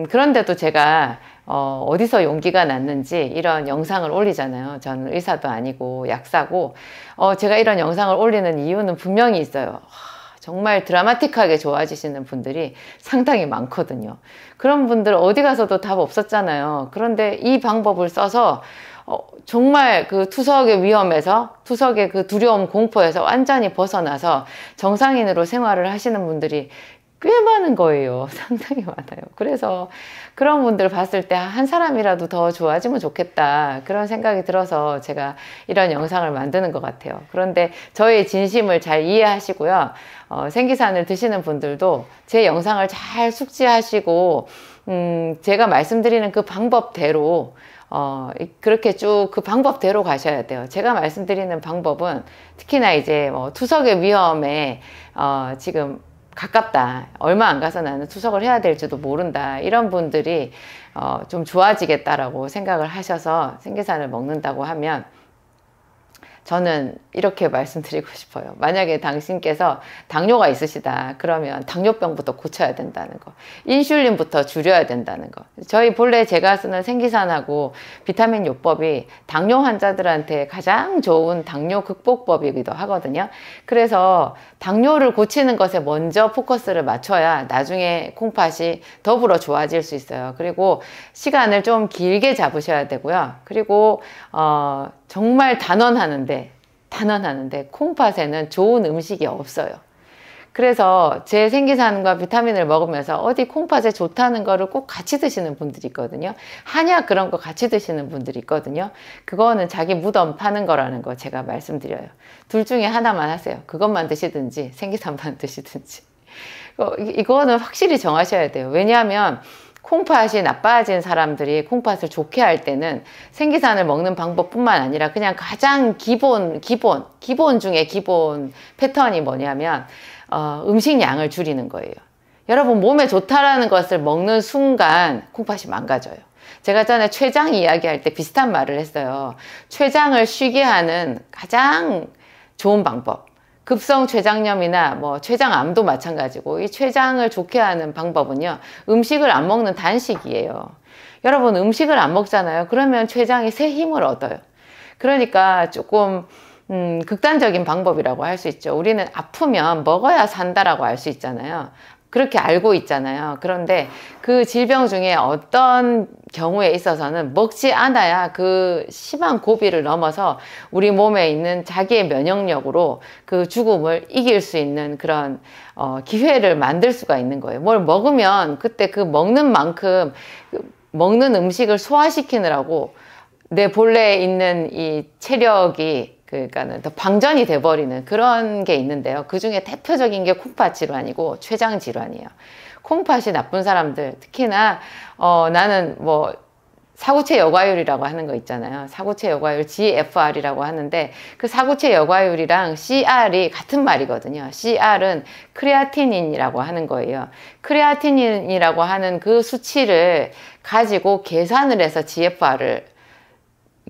그런데도 제가 어디서 용기가 났는지 이런 영상을 올리잖아요. 저는 의사도 아니고 약사고 제가 이런 영상을 올리는 이유는 분명히 있어요. 정말 드라마틱하게 좋아지시는 분들이 상당히 많거든요. 그런 분들 어디 가서도 답 없었잖아요. 그런데 이 방법을 써서 정말 그 투석의 위험에서, 투석의 그 두려움, 공포에서 완전히 벗어나서 정상인으로 생활을 하시는 분들이 꽤 많은 거예요. 상당히 많아요. 그래서 그런 분들 봤을 때 한 사람이라도 더 좋아지면 좋겠다. 그런 생각이 들어서 제가 이런 영상을 만드는 것 같아요. 그런데 저의 진심을 잘 이해하시고요. 생기산을 드시는 분들도 제 영상을 잘 숙지하시고, 제가 말씀드리는 그 방법대로 그렇게 쭉 그 방법대로 가셔야 돼요. 제가 말씀드리는 방법은 특히나 이제 투석의 위험에 지금 가깝다. 얼마 안 가서 나는 투석을 해야 될지도 모른다. 이런 분들이 좀 좋아지겠다라고 생각을 하셔서 생기산을 먹는다고 하면 저는 이렇게 말씀드리고 싶어요. 만약에 당신께서 당뇨가 있으시다. 그러면 당뇨병부터 고쳐야 된다는 거. 인슐린부터 줄여야 된다는 거. 저희 본래 제가 쓰는 생기산하고 비타민 요법이 당뇨 환자들한테 가장 좋은 당뇨 극복법이기도 하거든요. 그래서 당뇨를 고치는 것에 먼저 포커스를 맞춰야 나중에 콩팥이 더불어 좋아질 수 있어요. 그리고 시간을 좀 길게 잡으셔야 되고요. 그리고 정말 단언하는데 콩팥에는 좋은 음식이 없어요. 그래서 제 생기산과 비타민을 먹으면서 어디 콩팥에 좋다는 거를 꼭 같이 드시는 분들이 있거든요. 한약 그런 거 같이 드시는 분들이 있거든요. 그거는 자기 무덤 파는 거라는 거 제가 말씀드려요. 둘 중에 하나만 하세요. 그것만 드시든지 생기산만 드시든지. 이거는 확실히 정하셔야 돼요. 왜냐하면 콩팥이 나빠진 사람들이 콩팥을 좋게 할 때는 생기산을 먹는 방법뿐만 아니라 그냥 가장 기본 중에 기본 패턴이 뭐냐면 음식 양을 줄이는 거예요. 여러분 몸에 좋다라는 것을 먹는 순간 콩팥이 망가져요. 제가 전에 췌장 이야기할 때 비슷한 말을 했어요. 췌장을 쉬게 하는 가장 좋은 방법. 급성 췌장염이나 췌장암도 마찬가지고 이 췌장을 좋게 하는 방법은요. 음식을 안 먹는 단식이에요. 여러분 음식을 안 먹잖아요. 그러면 췌장이 새 힘을 얻어요. 그러니까 조금 극단적인 방법이라고 할 수 있죠. 우리는 아프면 먹어야 산다라고 알 수 있잖아요. 그렇게 알고 있잖아요. 그런데 그 질병 중에 어떤 경우에 있어서는 먹지 않아야 그 심한 고비를 넘어서 우리 몸에 있는 자기의 면역력으로 그 죽음을 이길 수 있는 그런 기회를 만들 수가 있는 거예요. 뭘 먹으면 그때 그 먹는 만큼 먹는 음식을 소화시키느라고 내 본래 있는 이 체력이 그러니까는 더 방전이 돼버리는 그런 게 있는데요. 그 중에 대표적인 게 콩팥 질환이고 췌장 질환이에요. 콩팥이 나쁜 사람들, 특히나 나는 사구체 여과율이라고 하는 거 있잖아요. 사구체 여과율 GFR이라고 하는데 그 사구체 여과율이랑 CR이 같은 말이거든요. CR은 크레아티닌이라고 하는 거예요. 크레아티닌이라고 하는 그 수치를 가지고 계산을 해서 GFR을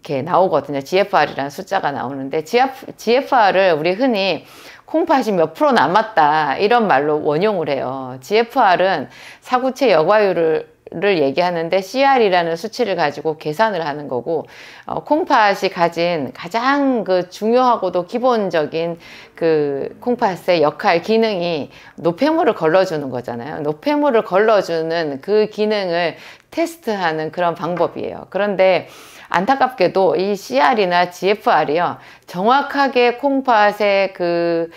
이렇게 나오거든요. GFR이라는 숫자가 나오는데 GFR을 우리 흔히 콩팥이 몇 프로 남았다 이런 말로 원용을 해요. GFR은 사구체 여과율을 얘기하는데 CR이라는 수치를 가지고 계산을 하는 거고 콩팥이 가진 가장 그 중요하고도 기본적인 그 콩팥의 역할 기능이 노폐물을 걸러주는 거잖아요. 노폐물을 걸러주는 그 기능을 테스트하는 그런 방법이에요. 그런데 안타깝게도 이 CR이나 GFR이요 정확하게 콩팥의 그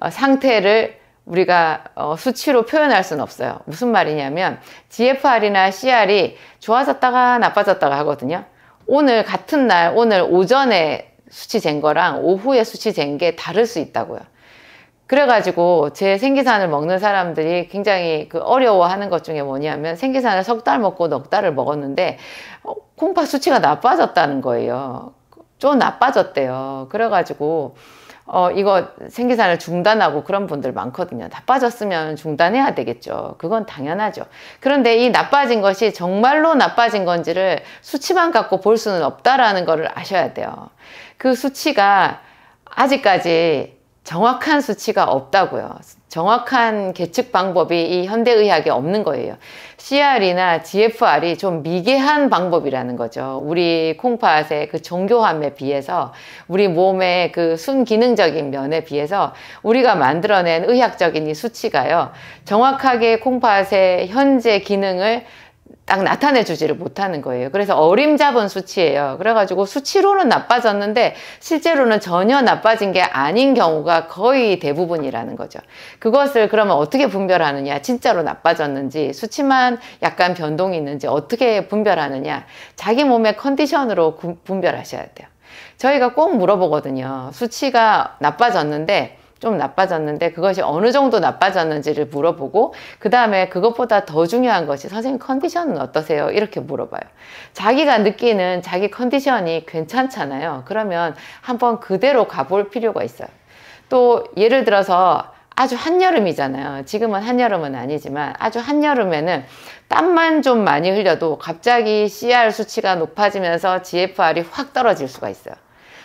상태를 우리가 수치로 표현할 수는 없어요. 무슨 말이냐면 GFR이나 CR이 좋아졌다가 나빠졌다가 하거든요. 오늘 같은 날 오늘 오전에 수치 잰 거랑 오후에 수치 잰 게 다를 수 있다고요. 그래가지고 제 생기산을 먹는 사람들이 굉장히 어려워하는 것 중에 뭐냐면 생기산을 석 달 먹고 넉 달을 먹었는데 콩팥 수치가 나빠졌다는 거예요. 좀 나빠졌대요. 그래가지고 이거 생기산을 중단하고 그런 분들 많거든요. 나빠졌으면 중단해야 되겠죠. 그건 당연하죠. 그런데 이 나빠진 것이 정말로 나빠진 건지를 수치만 갖고 볼 수는 없다라는 거를 아셔야 돼요. 그 수치가 아직까지 정확한 수치가 없다고요. 정확한 계측 방법이 이 현대의학에 없는 거예요. CR이나 GFR이 좀 미개한 방법이라는 거죠. 우리 콩팥의 그 정교함에 비해서, 우리 몸의 그 순기능적인 면에 비해서 우리가 만들어낸 의학적인 이 수치가요, 정확하게 콩팥의 현재 기능을 딱 나타내주지를 못하는 거예요. 그래서 어림잡은 수치예요. 그래가지고 수치로는 나빠졌는데 실제로는 전혀 나빠진 게 아닌 경우가 거의 대부분이라는 거죠. 그것을 그러면 어떻게 분별하느냐, 진짜로 나빠졌는지, 수치만 약간 변동이 있는지 어떻게 분별하느냐, 자기 몸의 컨디션으로 분별하셔야 돼요. 저희가 꼭 물어보거든요. 수치가 좀 나빠졌는데 그것이 어느 정도 나빠졌는지를 물어보고, 그 다음에 그것보다 더 중요한 것이 선생님 컨디션은 어떠세요? 이렇게 물어봐요. 자기가 느끼는 자기 컨디션이 괜찮잖아요. 그러면 한번 그대로 가볼 필요가 있어요. 또 예를 들어서 아주 한여름이잖아요. 지금은 한여름은 아니지만 아주 한여름에는 땀만 좀 많이 흘려도 갑자기 CR 수치가 높아지면서 GFR이 확 떨어질 수가 있어요.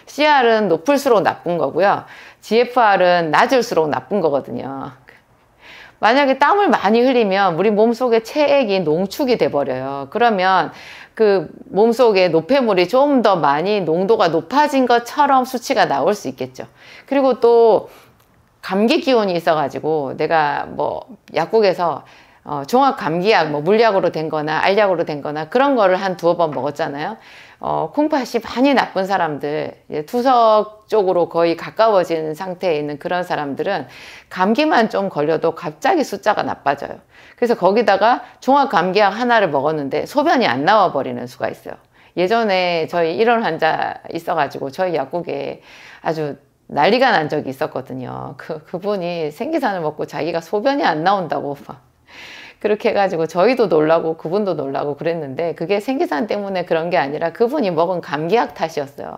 CR은 높을수록 나쁜 거고요. GFR은 낮을수록 나쁜 거거든요. 만약에 땀을 많이 흘리면 우리 몸속에 체액이 농축이 돼버려요. 그러면 그 몸속에 노폐물이 좀 더 많이 농도가 높아진 것처럼 수치가 나올 수 있겠죠. 그리고 또 감기 기운이 있어가지고 내가 뭐 약국에서 종합 감기약, 뭐 물약으로 된 거나 알약으로 된 거나 그런 거를 한 2번 먹었잖아요. 콩팥이 많이 나쁜 사람들, 투석 쪽으로 거의 가까워진 상태에 있는 그런 사람들은 감기만 좀 걸려도 갑자기 숫자가 나빠져요. 그래서 거기다가 종합 감기약 하나를 먹었는데 소변이 안 나와 버리는 수가 있어요. 예전에 저희 이런 환자 있어가지고 저희 약국에 아주 난리가 난 적이 있었거든요. 그분이 생기산을 먹고 자기가 소변이 안 나온다고 막 그렇게 해가지고 저희도 놀라고 그분도 놀라고 그랬는데, 그게 생기산 때문에 그런 게 아니라 그분이 먹은 감기약 탓이었어요.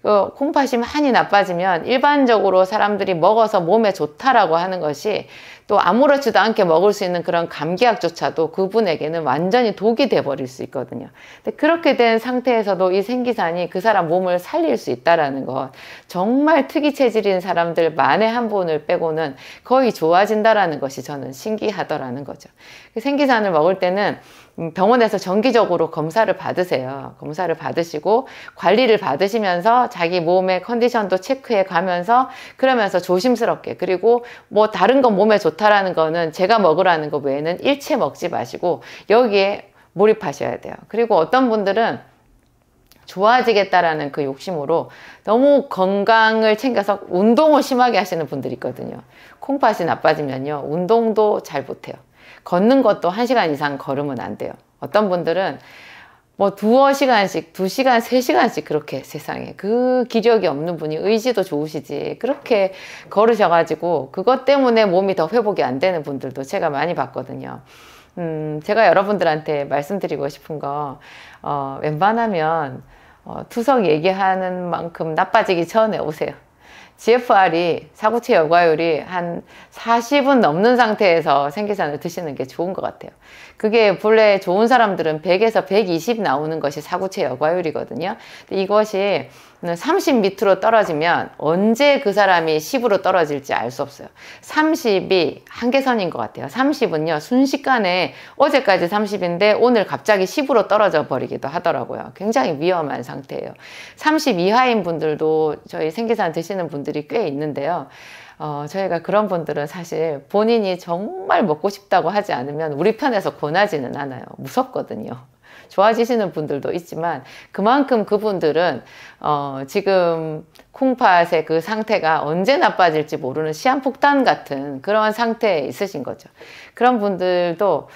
콩팥이 많이 나빠지면 일반적으로 사람들이 먹어서 몸에 좋다라고 하는 것이 또 아무렇지도 않게 먹을 수 있는 그런 감기약조차도 그분에게는 완전히 독이 돼버릴 수 있거든요. 근데 그렇게 된 상태에서도 이 생기산이 그 사람 몸을 살릴 수 있다라는 것, 정말 특이 체질인 사람들 만에 한 분을 빼고는 거의 좋아진다라는 것이 저는 신기하더라는 거죠. 생기산을 먹을 때는 병원에서 정기적으로 검사를 받으세요. 검사를 받으시고 관리를 받으시면서 자기 몸의 컨디션도 체크해 가면서, 그러면서 조심스럽게, 그리고 뭐 다른 건 몸에 좋다라는 거는 제가 먹으라는 거 외에는 일체 먹지 마시고 여기에 몰입하셔야 돼요. 그리고 어떤 분들은 좋아지겠다라는 그 욕심으로 너무 건강을 챙겨서 운동을 심하게 하시는 분들이 있거든요. 콩팥이 나빠지면요, 운동도 잘 못해요. 걷는 것도 1시간 이상 걸으면 안 돼요. 어떤 분들은 뭐 2시간씩, 2시간, 3시간씩 그렇게, 세상에 그 기력이 없는 분이, 의지도 좋으시지 그렇게 걸으셔가지고 그것 때문에 몸이 더 회복이 안 되는 분들도 제가 많이 봤거든요. 제가 여러분들한테 말씀드리고 싶은 거, 웬만하면 투석 얘기하는 만큼 나빠지기 전에 오세요. GFR이, 사구체 여과율이 한 40은 넘는 상태에서 생기산을 드시는 게 좋은 것 같아요. 그게 본래 좋은 사람들은 100에서 120 나오는 것이 사구체 여과율이거든요. 이것이 30 밑으로 떨어지면 언제 그 사람이 10으로 떨어질지 알 수 없어요. 30이 한계선인 것 같아요. 30은요, 순식간에 어제까지 30인데 오늘 갑자기 10으로 떨어져 버리기도 하더라고요. 굉장히 위험한 상태예요. 30 이하인 분들도 저희 생기산 드시는 분들이 꽤 있는데요. 저희가 그런 분들은 사실 본인이 정말 먹고 싶다고 하지 않으면 우리 편에서 권하지는 않아요. 무섭거든요. 좋아지시는 분들도 있지만 그만큼 그분들은 지금 콩팥의 그 상태가 언제 나빠질지 모르는 시한폭탄 같은 그런 상태에 있으신 거죠. 그런 분들도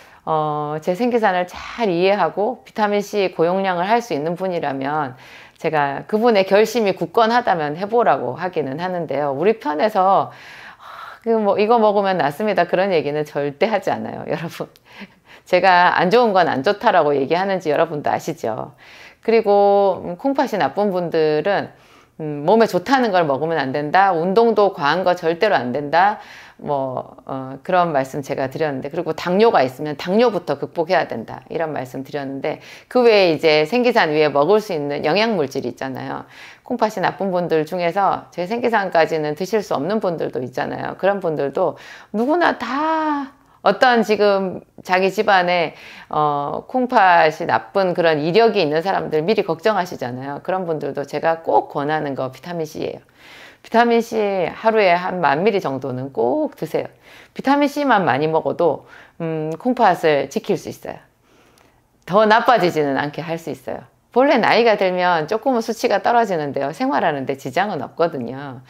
제 생기산을 잘 이해하고 비타민C 고용량을 할 수 있는 분이라면 제가 그분의 결심이 굳건하다면 해보라고 하기는 하는데요. 우리 편에서 뭐 이거 먹으면 낫습니다, 그런 얘기는 절대 하지 않아요, 여러분. 제가 안 좋은 건 안 좋다라고 얘기하는지 여러분도 아시죠? 그리고 콩팥이 나쁜 분들은 몸에 좋다는 걸 먹으면 안 된다, 운동도 과한 거 절대로 안 된다, 그런 말씀 제가 드렸는데, 그리고 당뇨가 있으면 당뇨부터 극복해야 된다, 이런 말씀 드렸는데, 그 외에 이제 생기산 위에 먹을 수 있는 영양물질이 있잖아요. 콩팥이 나쁜 분들 중에서 제 생기산까지는 드실 수 없는 분들도 있잖아요. 그런 분들도 누구나 다 어떤 지금 자기 집안에 콩팥이 나쁜 그런 이력이 있는 사람들 미리 걱정하시잖아요. 그런 분들도 제가 꼭 권하는 거 비타민C예요. 비타민C 하루에 한 10,000ml 정도는 꼭 드세요. 비타민C만 많이 먹어도 콩팥을 지킬 수 있어요. 더 나빠지지는 않게 할 수 있어요. 본래 나이가 들면 조금은 수치가 떨어지는데요, 생활하는데 지장은 없거든요.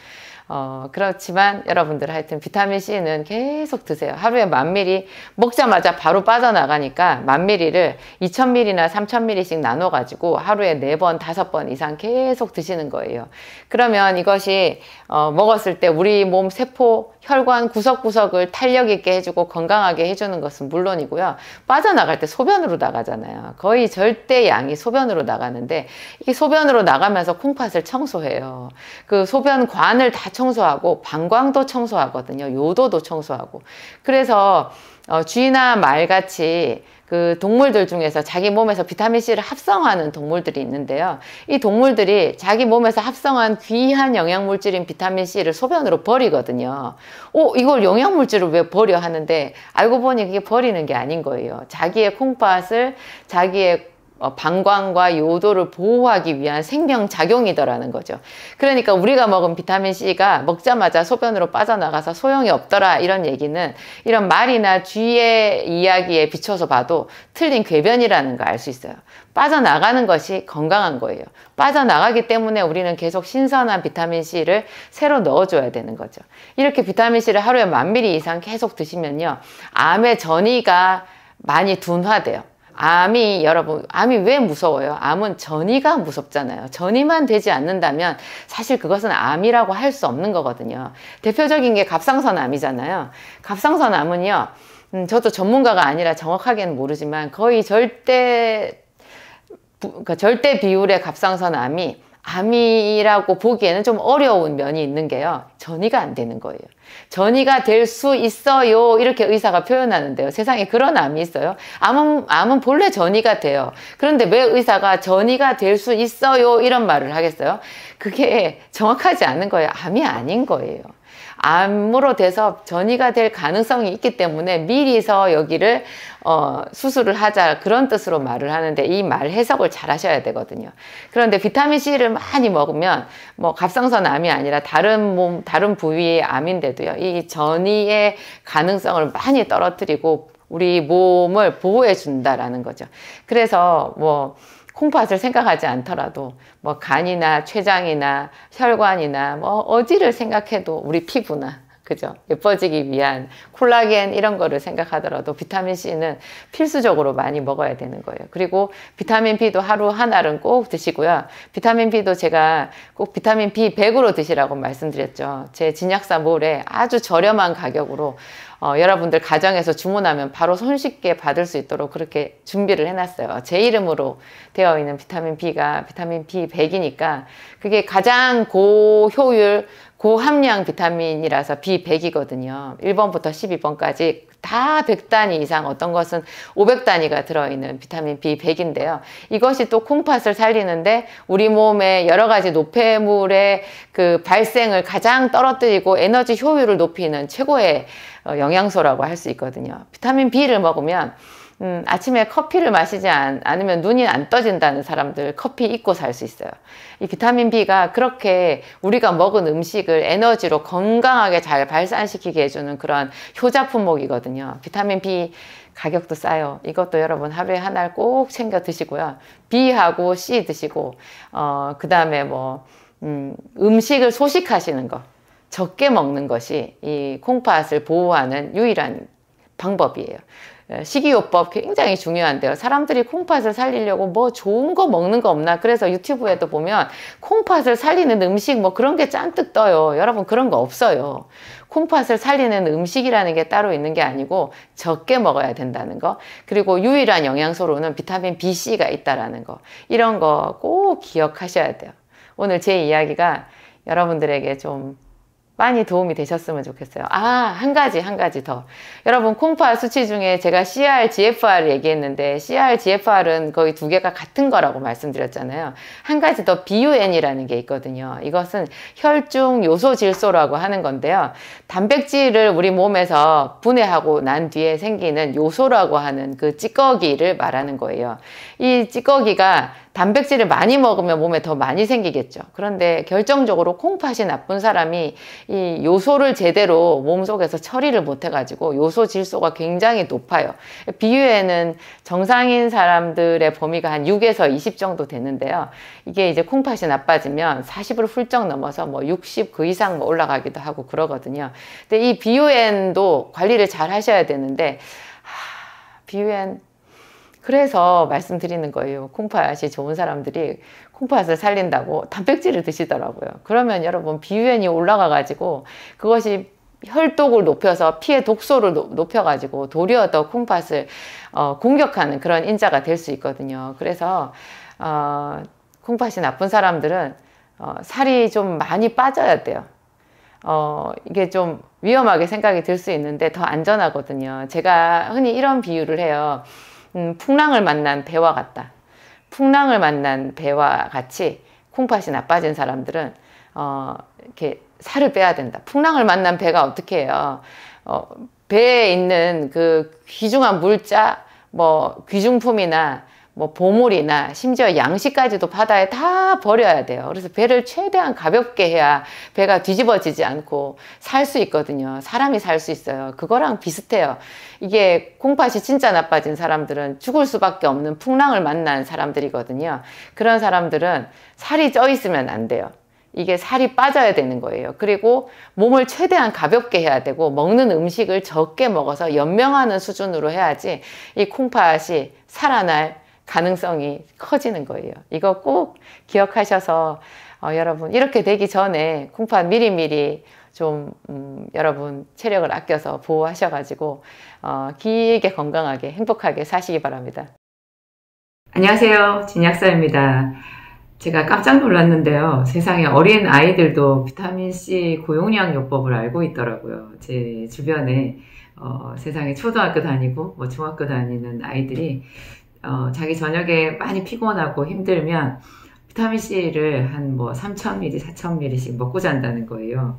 그렇지만 여러분들 하여튼 비타민C는 계속 드세요. 하루에 10,000ml 먹자마자 바로 빠져나가니까 10,000ml를 2,000ml나 3,000ml씩 나눠가지고 하루에 4번, 5번 이상 계속 드시는 거예요. 그러면 이것이 먹었을 때 우리 몸 세포, 혈관 구석구석을 탄력 있게 해주고 건강하게 해주는 것은 물론이고요. 빠져나갈 때 소변으로 나가잖아요. 거의 절대 양이 소변으로 나가는데, 이게 소변으로 나가면서 콩팥을 청소해요. 그 소변관을 다 청소하고 방광도 청소하거든요. 요도도 청소하고. 그래서 쥐나 말같이 그 동물들 중에서 자기 몸에서 비타민C를 합성하는 동물들이 있는데요. 이 동물들이 자기 몸에서 합성한 귀한 영양물질인 비타민C를 소변으로 버리거든요. 이걸 영양물질을 왜 버려 하는데, 알고 보니 그게 버리는 게 아닌 거예요. 자기의 콩팥을, 자기의 방광과 요도를 보호하기 위한 생명작용이더라는 거죠. 그러니까 우리가 먹은 비타민C가 먹자마자 소변으로 빠져나가서 소용이 없더라, 이런 얘기는 이런 말이나 쥐의 이야기에 비춰서 봐도 틀린 궤변이라는 걸 알 수 있어요. 빠져나가는 것이 건강한 거예요. 빠져나가기 때문에 우리는 계속 신선한 비타민C를 새로 넣어줘야 되는 거죠. 이렇게 비타민C를 하루에 10,000ml 이상 계속 드시면요, 암의 전이가 많이 둔화돼요. 여러분, 암이 왜 무서워요? 암은 전이가 무섭잖아요. 전이만 되지 않는다면 사실 그것은 암이라고 할 수 없는 거거든요. 대표적인 게 갑상선암이잖아요. 갑상선암은요, 저도 전문가가 아니라 정확하게는 모르지만 거의 절대 비율의 갑상선암이 암이라고 보기에는 좀 어려운 면이 있는 게요, 전이가 안 되는 거예요. 전이가 될 수 있어요, 이렇게 의사가 표현하는데요. 세상에 그런 암이 있어요? 암은 본래 전이가 돼요. 그런데 왜 의사가 전이가 될 수 있어요, 이런 말을 하겠어요? 그게 정확하지 않은 거예요. 암이 아닌 거예요. 암으로 돼서 전이가 될 가능성이 있기 때문에 미리서 여기를 수술을 하자, 그런 뜻으로 말을 하는데, 이 말 해석을 잘 하셔야 되거든요. 그런데 비타민C를 많이 먹으면 갑상선암이 아니라 다른 부위의 암인데도요, 이 전이의 가능성을 많이 떨어뜨리고 우리 몸을 보호해 준다라는 거죠. 그래서 콩팥을 생각하지 않더라도 간이나 췌장이나 혈관이나 어디를 생각해도, 우리 피부나, 그죠? 예뻐지기 위한 콜라겐 이런 거를 생각하더라도 비타민C는 필수적으로 많이 먹어야 되는 거예요. 그리고 비타민 B도 하루 한 알은 꼭 드시고요. 비타민 B도 제가 꼭 비타민 B 100으로 드시라고 말씀드렸죠. 제 진약사몰에 아주 저렴한 가격으로 여러분들 가정에서 주문하면 바로 손쉽게 받을 수 있도록 그렇게 준비를 해놨어요. 제 이름으로 되어 있는 비타민 B가 비타민 B 100이니까 그게 가장 고효율, 고함량 비타민이라서 B100이거든요. 1번부터 12번까지 다 100단위 이상, 어떤 것은 500단위가 들어있는 비타민 B100인데요. 이것이 또 콩팥을 살리는데 우리 몸의 여러 가지 노폐물의 그 발생을 가장 떨어뜨리고 에너지 효율을 높이는 최고의 영양소라고 할 수 있거든요. 비타민 B를 먹으면 아침에 커피를 마시지 않으면 눈이 안 떠진다는 사람들 커피 잊고 살 수 있어요. 이 비타민 B가 그렇게 우리가 먹은 음식을 에너지로 건강하게 잘 발산시키게 해주는 그런 효자 품목이거든요. 비타민 B 가격도 싸요. 이것도 여러분 하루에 한 알 꼭 챙겨 드시고요. B하고 C 드시고, 그 다음에 음식을 소식하시는 거, 적게 먹는 것이 이 콩팥을 보호하는 유일한 방법이에요. 식이요법 굉장히 중요한데요. 사람들이 콩팥을 살리려고 좋은 거 먹는 거 없나? 그래서 유튜브에도 보면 콩팥을 살리는 음식 그런 게 잔뜩 떠요. 여러분, 그런 거 없어요. 콩팥을 살리는 음식이라는 게 따로 있는 게 아니고 적게 먹어야 된다는 거, 그리고 유일한 영양소로는 비타민 BC가 있다라는 거, 이런 거 꼭 기억하셔야 돼요. 오늘 제 이야기가 여러분들에게 좀 많이 도움이 되셨으면 좋겠어요. 한 가지 더. 여러분, 콩팥 수치 중에 제가 CR, GFR 얘기했는데, CR, GFR은 거의 두 개가 같은 거라고 말씀드렸잖아요. 한 가지 더 BUN이라는 게 있거든요. 이것은 혈중 요소 질소라고 하는 건데요. 단백질을 우리 몸에서 분해하고 난 뒤에 생기는 요소라고 하는 그 찌꺼기를 말하는 거예요. 이 찌꺼기가 단백질을 많이 먹으면 몸에 더 많이 생기겠죠. 그런데 결정적으로 콩팥이 나쁜 사람이 이 요소를 제대로 몸속에서 처리를 못 해가지고 요소 질소가 굉장히 높아요. 비유에는 정상인 사람들의 범위가 한 6에서 20 정도 되는데요. 이게 이제 콩팥이 나빠지면 40을 훌쩍 넘어서 뭐 60 그 이상 뭐 올라가기도 하고 그러거든요. 근데 이 BUN도 관리를 잘 하셔야 되는데, BUN 그래서 말씀드리는 거예요. 콩팥이 좋은 사람들이 콩팥을 살린다고 단백질을 드시더라고요. 그러면 여러분, BUN이 올라가가지고 그것이 혈독을 높여서 피의 독소를 높여가지고 도리어 더 콩팥을 공격하는 그런 인자가 될 수 있거든요. 그래서 콩팥이 나쁜 사람들은 살이 좀 많이 빠져야 돼요. 이게 좀 위험하게 생각이 들 수 있는데 더 안전하거든요. 제가 흔히 이런 비유를 해요. 풍랑을 만난 배와 같다. 풍랑을 만난 배와 같이 콩팥이 나빠진 사람들은 이렇게 살을 빼야 된다. 풍랑을 만난 배가 어떻게 해요? 배에 있는 그 귀중한 물자, 뭐 귀중품이나 뭐 보물이나 심지어 양식까지도 바다에 다 버려야 돼요. 그래서 배를 최대한 가볍게 해야 배가 뒤집어지지 않고 살 수 있거든요. 사람이 살 수 있어요. 그거랑 비슷해요. 이게 콩팥이 진짜 나빠진 사람들은 죽을 수밖에 없는 풍랑을 만난 사람들이거든요. 그런 사람들은 살이 쪄 있으면 안 돼요. 이게 살이 빠져야 되는 거예요. 그리고 몸을 최대한 가볍게 해야 되고 먹는 음식을 적게 먹어서 연명하는 수준으로 해야지 이 콩팥이 살아날 가능성이 커지는 거예요. 이거 꼭 기억하셔서 여러분, 이렇게 되기 전에 콩팥 미리미리 좀 여러분 체력을 아껴서 보호하셔가지고 길게 건강하게 행복하게 사시기 바랍니다. 안녕하세요, 진약사입니다. 제가 깜짝 놀랐는데요. 세상에 어린 아이들도 비타민C 고용량 요법을 알고 있더라고요. 제 주변에 세상에 초등학교 다니고 뭐 중학교 다니는 아이들이 자기 저녁에 많이 피곤하고 힘들면 비타민C를 한 뭐 3000ml, 4000ml씩 먹고 잔다는 거예요.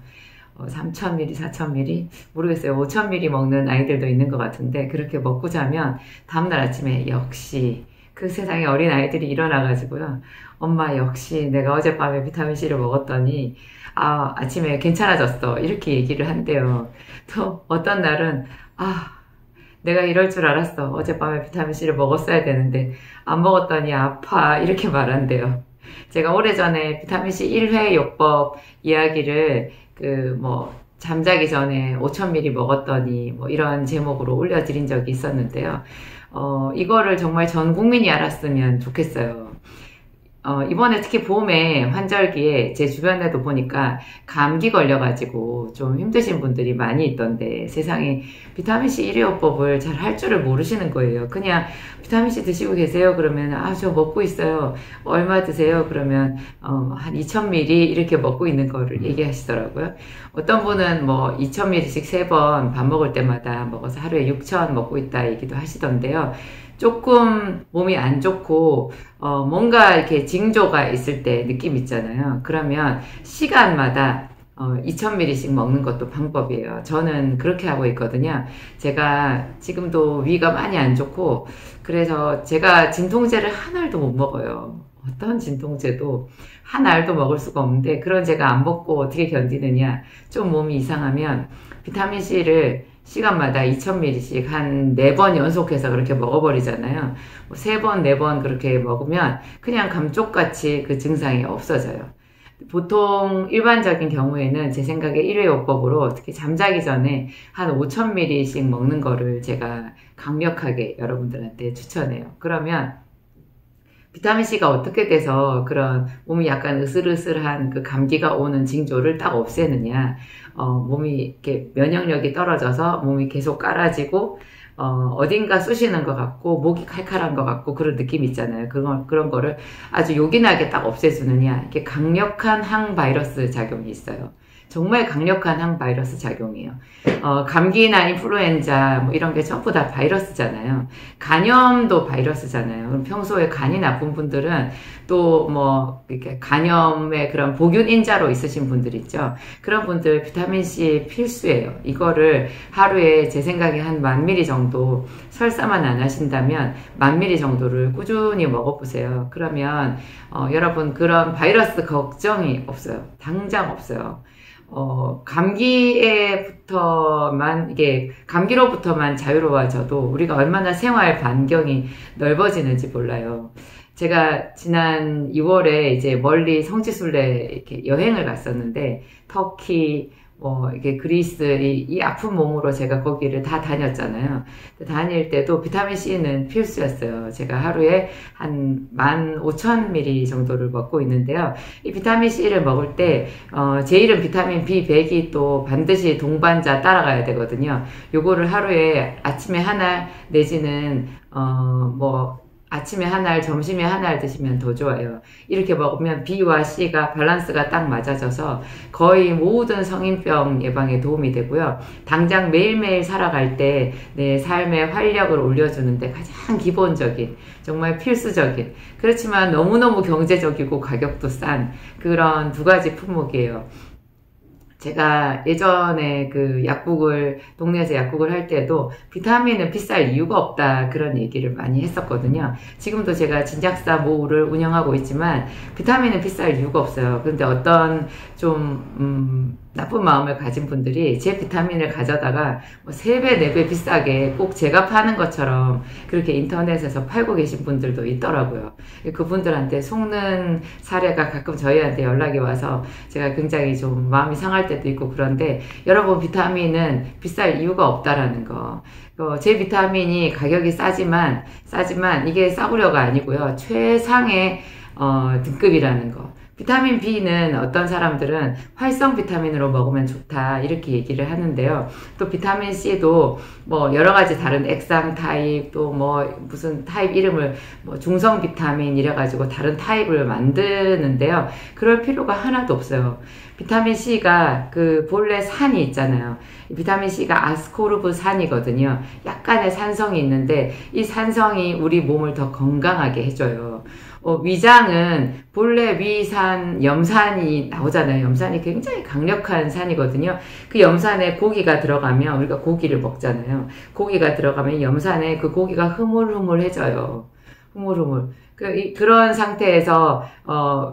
3000ml, 4000ml 모르겠어요. 5000ml 먹는 아이들도 있는 것 같은데 그렇게 먹고 자면 다음날 아침에 역시 그 세상에 어린 아이들이 일어나가지고요. 엄마, 역시 내가 어젯밤에 비타민C를 먹었더니 아침에 괜찮아졌어. 이렇게 얘기를 한대요. 또 어떤 날은 내가 이럴 줄 알았어. 어젯밤에 비타민C를 먹었어야 되는데 안 먹었더니 아파. 이렇게 말한대요. 제가 오래전에 비타민C 1회 요법 이야기를 잠자기 전에 5000ml 먹었더니 뭐 이런 제목으로 올려드린 적이 있었는데요. 이거를 정말 전 국민이 알았으면 좋겠어요. 이번에 특히 봄에 환절기에 제 주변에도 보니까 감기 걸려가지고 좀 힘드신 분들이 많이 있던데 세상에 비타민C 1회요법을 잘 할 줄을 모르시는 거예요. 그냥 비타민C 드시고 계세요? 그러면 저 먹고 있어요. 얼마 드세요? 그러면 한 2000ml 이렇게 먹고 있는 거를 얘기하시더라고요. 어떤 분은 뭐 2000ml씩 3번 밥 먹을 때마다 먹어서 하루에 6000 먹고 있다 얘기도 하시던데요. 조금 몸이 안 좋고 뭔가 이렇게 징조가 있을 때 느낌 있잖아요. 그러면 시간마다 2000ml씩 먹는 것도 방법이에요. 저는 그렇게 하고 있거든요. 제가 지금도 위가 많이 안 좋고 그래서 제가 진통제를 한 알도 못 먹어요. 어떤 진통제도 한 알도 먹을 수가 없는데 그런 제가 안 먹고 어떻게 견디느냐. 좀 몸이 이상하면 비타민C를 시간마다 2000ml씩 한 4번 연속해서 그렇게 먹어버리잖아요. 3번, 4번 그렇게 먹으면 그냥 감쪽같이 그 증상이 없어져요. 보통 일반적인 경우에는 제 생각에 1회요법으로 특히 잠자기 전에 한 5000ml씩 먹는 거를 제가 강력하게 여러분들한테 추천해요. 그러면 비타민C가 어떻게 돼서 그런 몸이 약간 으슬으슬한 그 감기가 오는 징조를 딱 없애느냐. 몸이 이렇게 면역력이 떨어져서 몸이 계속 깔아지고, 어딘가 쑤시는 것 같고, 목이 칼칼한 것 같고, 그런 느낌 있잖아요. 그런 거를 아주 요긴하게 딱 없애주느냐. 이렇게 강력한 항바이러스 작용이 있어요. 정말 강력한 항바이러스 작용이에요. 감기나 인플루엔자 뭐 이런 게 전부 다 바이러스잖아요. 간염도 바이러스잖아요. 그럼 평소에 간이 나쁜 분들은 또 뭐 이렇게 간염의 그런 보균 인자로 있으신 분들 있죠. 그런 분들 비타민C 필수예요. 이거를 하루에 제 생각에 한 10,000ml 정도, 설사만 안 하신다면 10,000ml 정도를 꾸준히 먹어보세요. 그러면 여러분 그런 바이러스 걱정이 없어요. 당장 없어요. 감기로부터만 자유로워져도 우리가 얼마나 생활 반경이 넓어지는지 몰라요. 제가 지난 2월에 이제 멀리 성지순례 이렇게 여행을 갔었는데, 터키, 이게 그리스, 이 아픈 몸으로 제가 거기를 다 다녔잖아요. 다닐 때도 비타민C는 필수였어요. 제가 하루에 한 15,000ml 정도를 먹고 있는데요. 이 비타민C를 먹을 때, 제 이름 비타민 B100이 또 반드시 동반자 따라가야 되거든요. 요거를 하루에 아침에 하나 내지는, 아침에 한 알, 점심에 한 알 드시면 더 좋아요. 이렇게 먹으면 B와 C가 밸런스가 딱 맞아져서 거의 모든 성인병 예방에 도움이 되고요. 당장 매일매일 살아갈 때 내 삶의 활력을 올려주는데 가장 기본적인, 정말 필수적인, 그렇지만 너무너무 경제적이고 가격도 싼 그런 두 가지 품목이에요. 제가 예전에 동네에서 약국을 할 때도 비타민은 비쌀 이유가 없다, 그런 얘기를 많이 했었거든요. 지금도 제가 진작사 모우를 운영하고 있지만 비타민은 비쌀 이유가 없어요. 그런데 어떤 나쁜 마음을 가진 분들이 제 비타민을 가져다가 3배, 4배 비싸게 꼭 제가 파는 것처럼 그렇게 인터넷에서 팔고 계신 분들도 있더라고요. 그분들한테 속는 사례가 가끔 저희한테 연락이 와서 제가 굉장히 좀 마음이 상할 때도 있고, 그런데 여러분 비타민은 비쌀 이유가 없다라는 거. 제 비타민이 가격이 싸지만 이게 싸구려가 아니고요. 최상의 등급이라는 거. 비타민 B는 어떤 사람들은 활성 비타민으로 먹으면 좋다, 이렇게 얘기를 하는데요. 또 비타민 C도 여러 가지 다른 액상 타입, 또 무슨 타입 이름을 중성 비타민 이래가지고 다른 타입을 만드는데요. 그럴 필요가 하나도 없어요. 비타민 C가 본래 산이 있잖아요. 비타민 C가 아스코르브 산이거든요. 약간의 산성이 있는데 이 산성이 우리 몸을 더 건강하게 해줘요. 위장은 본래 위산, 염산이 나오잖아요. 염산이 굉장히 강력한 산이거든요. 그 염산에 고기가 들어가면, 우리가 고기를 먹잖아요. 고기가 들어가면 염산에 그 고기가 흐물흐물해져요. 흐물흐물. 그런 상태에서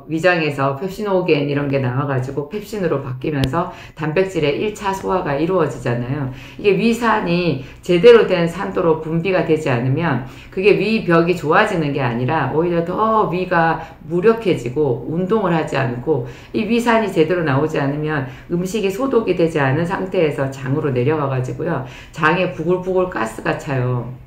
위장에서 펩시노겐 이런 게 나와가지고 펩신으로 바뀌면서 단백질의 1차 소화가 이루어지잖아요. 이게 위산이 제대로 된 산도로 분비가 되지 않으면 그게 위벽이 좋아지는 게 아니라 오히려 더 위가 무력해지고 운동을 하지 않고, 이 위산이 제대로 나오지 않으면 음식이 소독이 되지 않은 상태에서 장으로 내려가가지고요, 장에 부글부글 가스가 차요.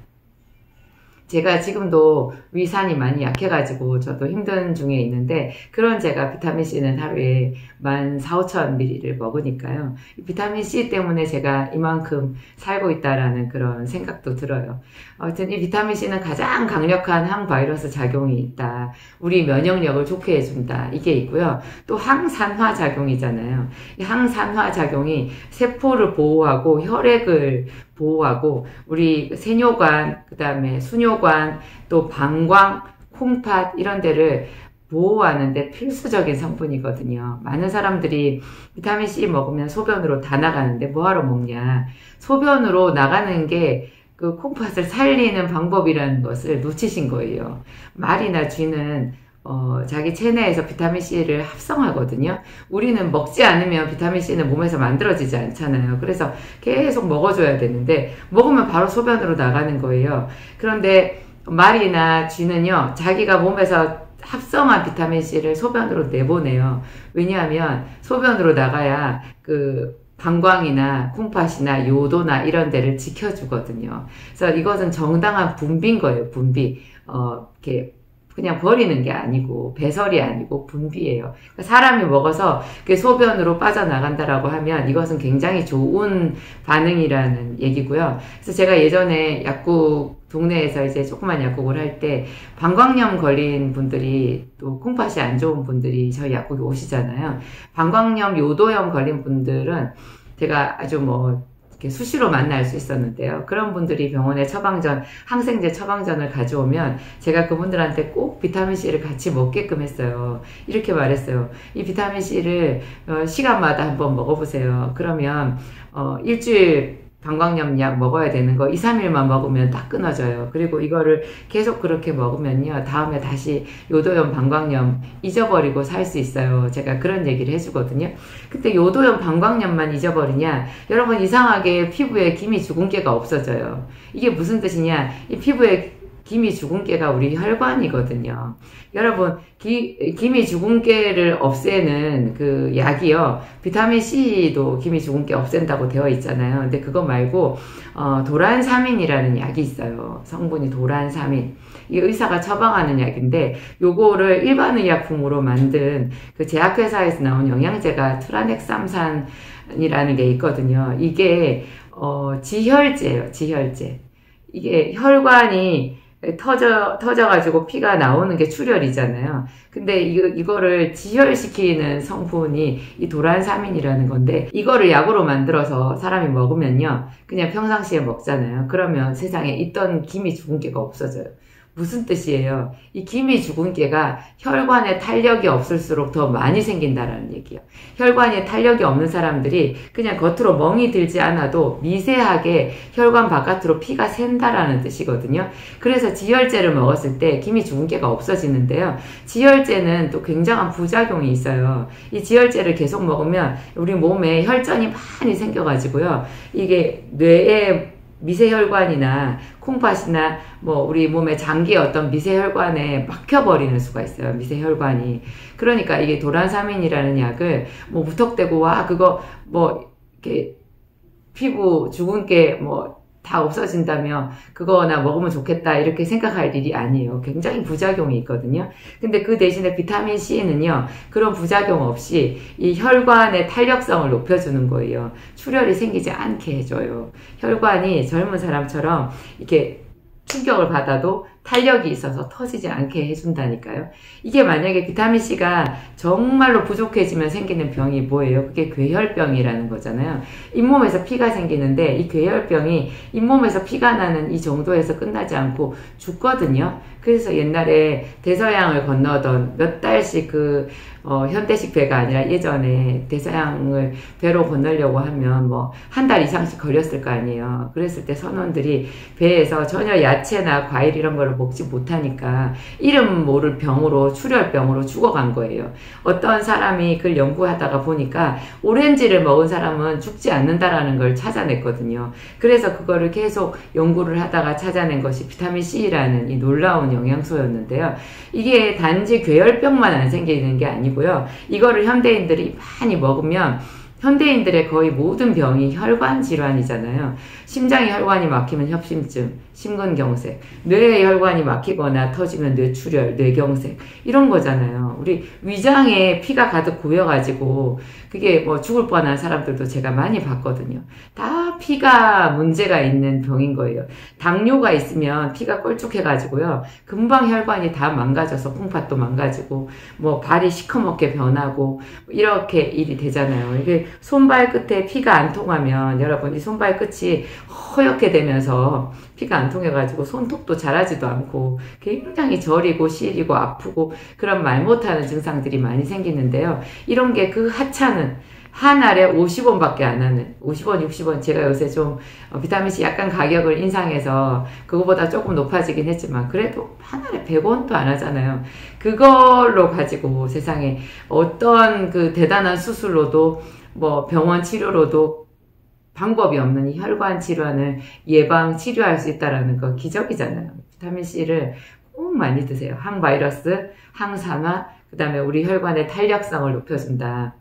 제가 지금도 위산이 많이 약해가지고 저도 힘든 중에 있는데, 그런 제가 비타민C는 하루에 14,000-15,000ml를 먹으니까요. 비타민C 때문에 제가 이만큼 살고 있다라는 그런 생각도 들어요. 아무튼 이 비타민C는 가장 강력한 항바이러스 작용이 있다. 우리 면역력을 좋게 해준다. 이게 있고요. 또 항산화 작용이잖아요. 이 항산화 작용이 세포를 보호하고 혈액을 보호하고 우리 세뇨관, 그 다음에 수뇨관, 또 방광, 콩팥 이런 데를 보호하는데 필수적인 성분이거든요. 많은 사람들이 비타민C 먹으면 소변으로 다 나가는데 뭐하러 먹냐. 소변으로 나가는 게 그 콩팥을 살리는 방법이라는 것을 놓치신 거예요. 말이나 쥐는 자기 체내에서 비타민C를 합성하거든요. 우리는 먹지 않으면 비타민C는 몸에서 만들어지지 않잖아요. 그래서 계속 먹어줘야 되는데 먹으면 바로 소변으로 나가는 거예요. 그런데 말이나 쥐는요, 자기가 몸에서 합성한 비타민C를 소변으로 내보내요. 왜냐하면 소변으로 나가야 방광이나 콩팥이나 요도나 이런 데를 지켜주거든요. 그래서 이것은 정당한 분비인 거예요. 분비. 이렇게 그냥 버리는 게 아니고, 배설이 아니고 분비예요. 그러니까 사람이 먹어서 그게 소변으로 빠져나간다라고 하면 이것은 굉장히 좋은 반응이라는 얘기고요. 그래서 제가 예전에 약국 동네에서 이제 조그만 약국을 할 때 방광염 걸린 분들이 또 콩팥이 안 좋은 분들이 저희 약국에 오시잖아요. 방광염, 요도염 걸린 분들은 제가 아주 뭐 이렇게 수시로 만날 수 있었는데요. 그런 분들이 병원에 처방전, 항생제 처방전을 가져오면 제가 그분들한테 꼭 비타민C를 같이 먹게끔 했어요. 이렇게 말했어요. 이 비타민C를 시간마다 한번 먹어보세요. 그러면 일주일 방광염 약 먹어야 되는 거 2, 3일만 먹으면 딱 끊어져요. 그리고 이거를 계속 그렇게 먹으면요, 다음에 다시 요도염, 방광염 잊어버리고 살 수 있어요. 제가 그런 얘기를 해주거든요. 근데 요도염, 방광염만 잊어버리냐? 여러분, 이상하게 피부에 기미 주근깨가 없어져요. 이게 무슨 뜻이냐? 이 피부에 기미 주근깨가 우리 혈관이거든요. 여러분, 기미 주근깨를 없애는 그 약이요, 비타민C도 기미 주근깨 없앤다고 되어 있잖아요. 근데 그거 말고 도란사민이라는 약이 있어요. 성분이 도란사민. 이 의사가 처방하는 약인데, 요거를 일반 의약품으로 만든 그 제약회사에서 나온 영양제가 트라넥삼산이라는 게 있거든요. 이게 지혈제예요. 지혈제. 이게 혈관이 터져가지고 피가 나오는 게 출혈이잖아요. 근데 이거를 지혈시키는 성분이 이 도란사민이라는 건데, 이거를 약으로 만들어서 사람이 먹으면요, 그냥 평상시에 먹잖아요. 그러면 세상에 있던 기미 주근깨가 없어져요. 무슨 뜻이에요? 이 기미 주근깨가 혈관에 탄력이 없을수록 더 많이 생긴다라는 얘기예요. 혈관에 탄력이 없는 사람들이 그냥 겉으로 멍이 들지 않아도 미세하게 혈관 바깥으로 피가 샌다라는 뜻이거든요. 그래서 지혈제를 먹었을 때 기미 주근깨가 없어지는데요. 지혈제는 또 굉장한 부작용이 있어요. 이 지혈제를 계속 먹으면 우리 몸에 혈전이 많이 생겨가지고요, 이게 뇌에 미세혈관이나 콩팥이나 뭐 우리 몸의 장기의 어떤 미세혈관에 막혀버리는 수가 있어요. 미세혈관이. 그러니까 이게 도란사민이라는 약을 뭐 무턱대고 와 그거 뭐 이렇게 피부 주근깨 뭐 다 없어진다며 그거나 먹으면 좋겠다 이렇게 생각할 일이 아니에요. 굉장히 부작용이 있거든요. 근데 그 대신에 비타민C는요, 그런 부작용 없이 이 혈관의 탄력성을 높여주는 거예요. 출혈이 생기지 않게 해줘요. 혈관이 젊은 사람처럼 이렇게 충격을 받아도 탄력이 있어서 터지지 않게 해준다니까요. 이게 만약에 비타민C가 정말로 부족해지면 생기는 병이 뭐예요? 그게 괴혈병이라는 거잖아요. 잇몸에서 피가 생기는데 이 괴혈병이 잇몸에서 피가 나는 이 정도에서 끝나지 않고 죽거든요. 그래서 옛날에 대서양을 건너던 몇 달씩 현대식 배가 아니라 예전에 대서양을 배로 건너려고 하면 뭐 한 달 이상씩 걸렸을 거 아니에요. 그랬을 때 선원들이 배에서 전혀 야채나 과일 이런 걸 먹지 못하니까 이름 모를 병으로, 출혈병으로 죽어간 거예요. 어떤 사람이 그걸 연구하다가 보니까 오렌지를 먹은 사람은 죽지 않는다라는 걸 찾아냈거든요. 그래서 그거를 계속 연구를 하다가 찾아낸 것이 비타민C라는 이 놀라운 영양소였는데요. 이게 단지 괴혈병만 안 생기는 게 아니고요. 이거를 현대인들이 많이 먹으면 현대인들의 거의 모든 병이 혈관 질환이잖아요. 심장의 혈관이 막히면 협심증, 심근경색, 뇌의 혈관이 막히거나 터지면 뇌출혈, 뇌경색 이런 거잖아요. 우리 위장에 피가 가득 고여가지고 그게 뭐 죽을 뻔한 사람들도 제가 많이 봤거든요. 다 피가 문제가 있는 병인 거예요. 당뇨가 있으면 피가 껄쭉해가지고요, 금방 혈관이 다 망가져서 콩팥도 망가지고 뭐 발이 시커멓게 변하고 이렇게 일이 되잖아요. 이게 손발 끝에 피가 안 통하면 여러분 이 손발 끝이 허옇게 되면서 피가 안 통해가지고 손톱도 자라지도 않고 굉장히 저리고 시리고 아프고 그런 말 못하는 증상들이 많이 생기는데요. 이런 게 그 하찮은 한 알에 50원밖에 안 하는 50원, 60원 제가 요새 좀 비타민C 약간 가격을 인상해서 그거보다 조금 높아지긴 했지만 그래도 한 알에 100원도 안 하잖아요. 그걸로 가지고 세상에 어떤 그 대단한 수술로도 뭐 병원 치료로도 방법이 없는 이 혈관 질환을 예방, 치료할 수 있다는 거 기적이잖아요. 비타민C를 꼭 많이 드세요. 항바이러스, 항산화, 그 다음에 우리 혈관의 탄력성을 높여준다.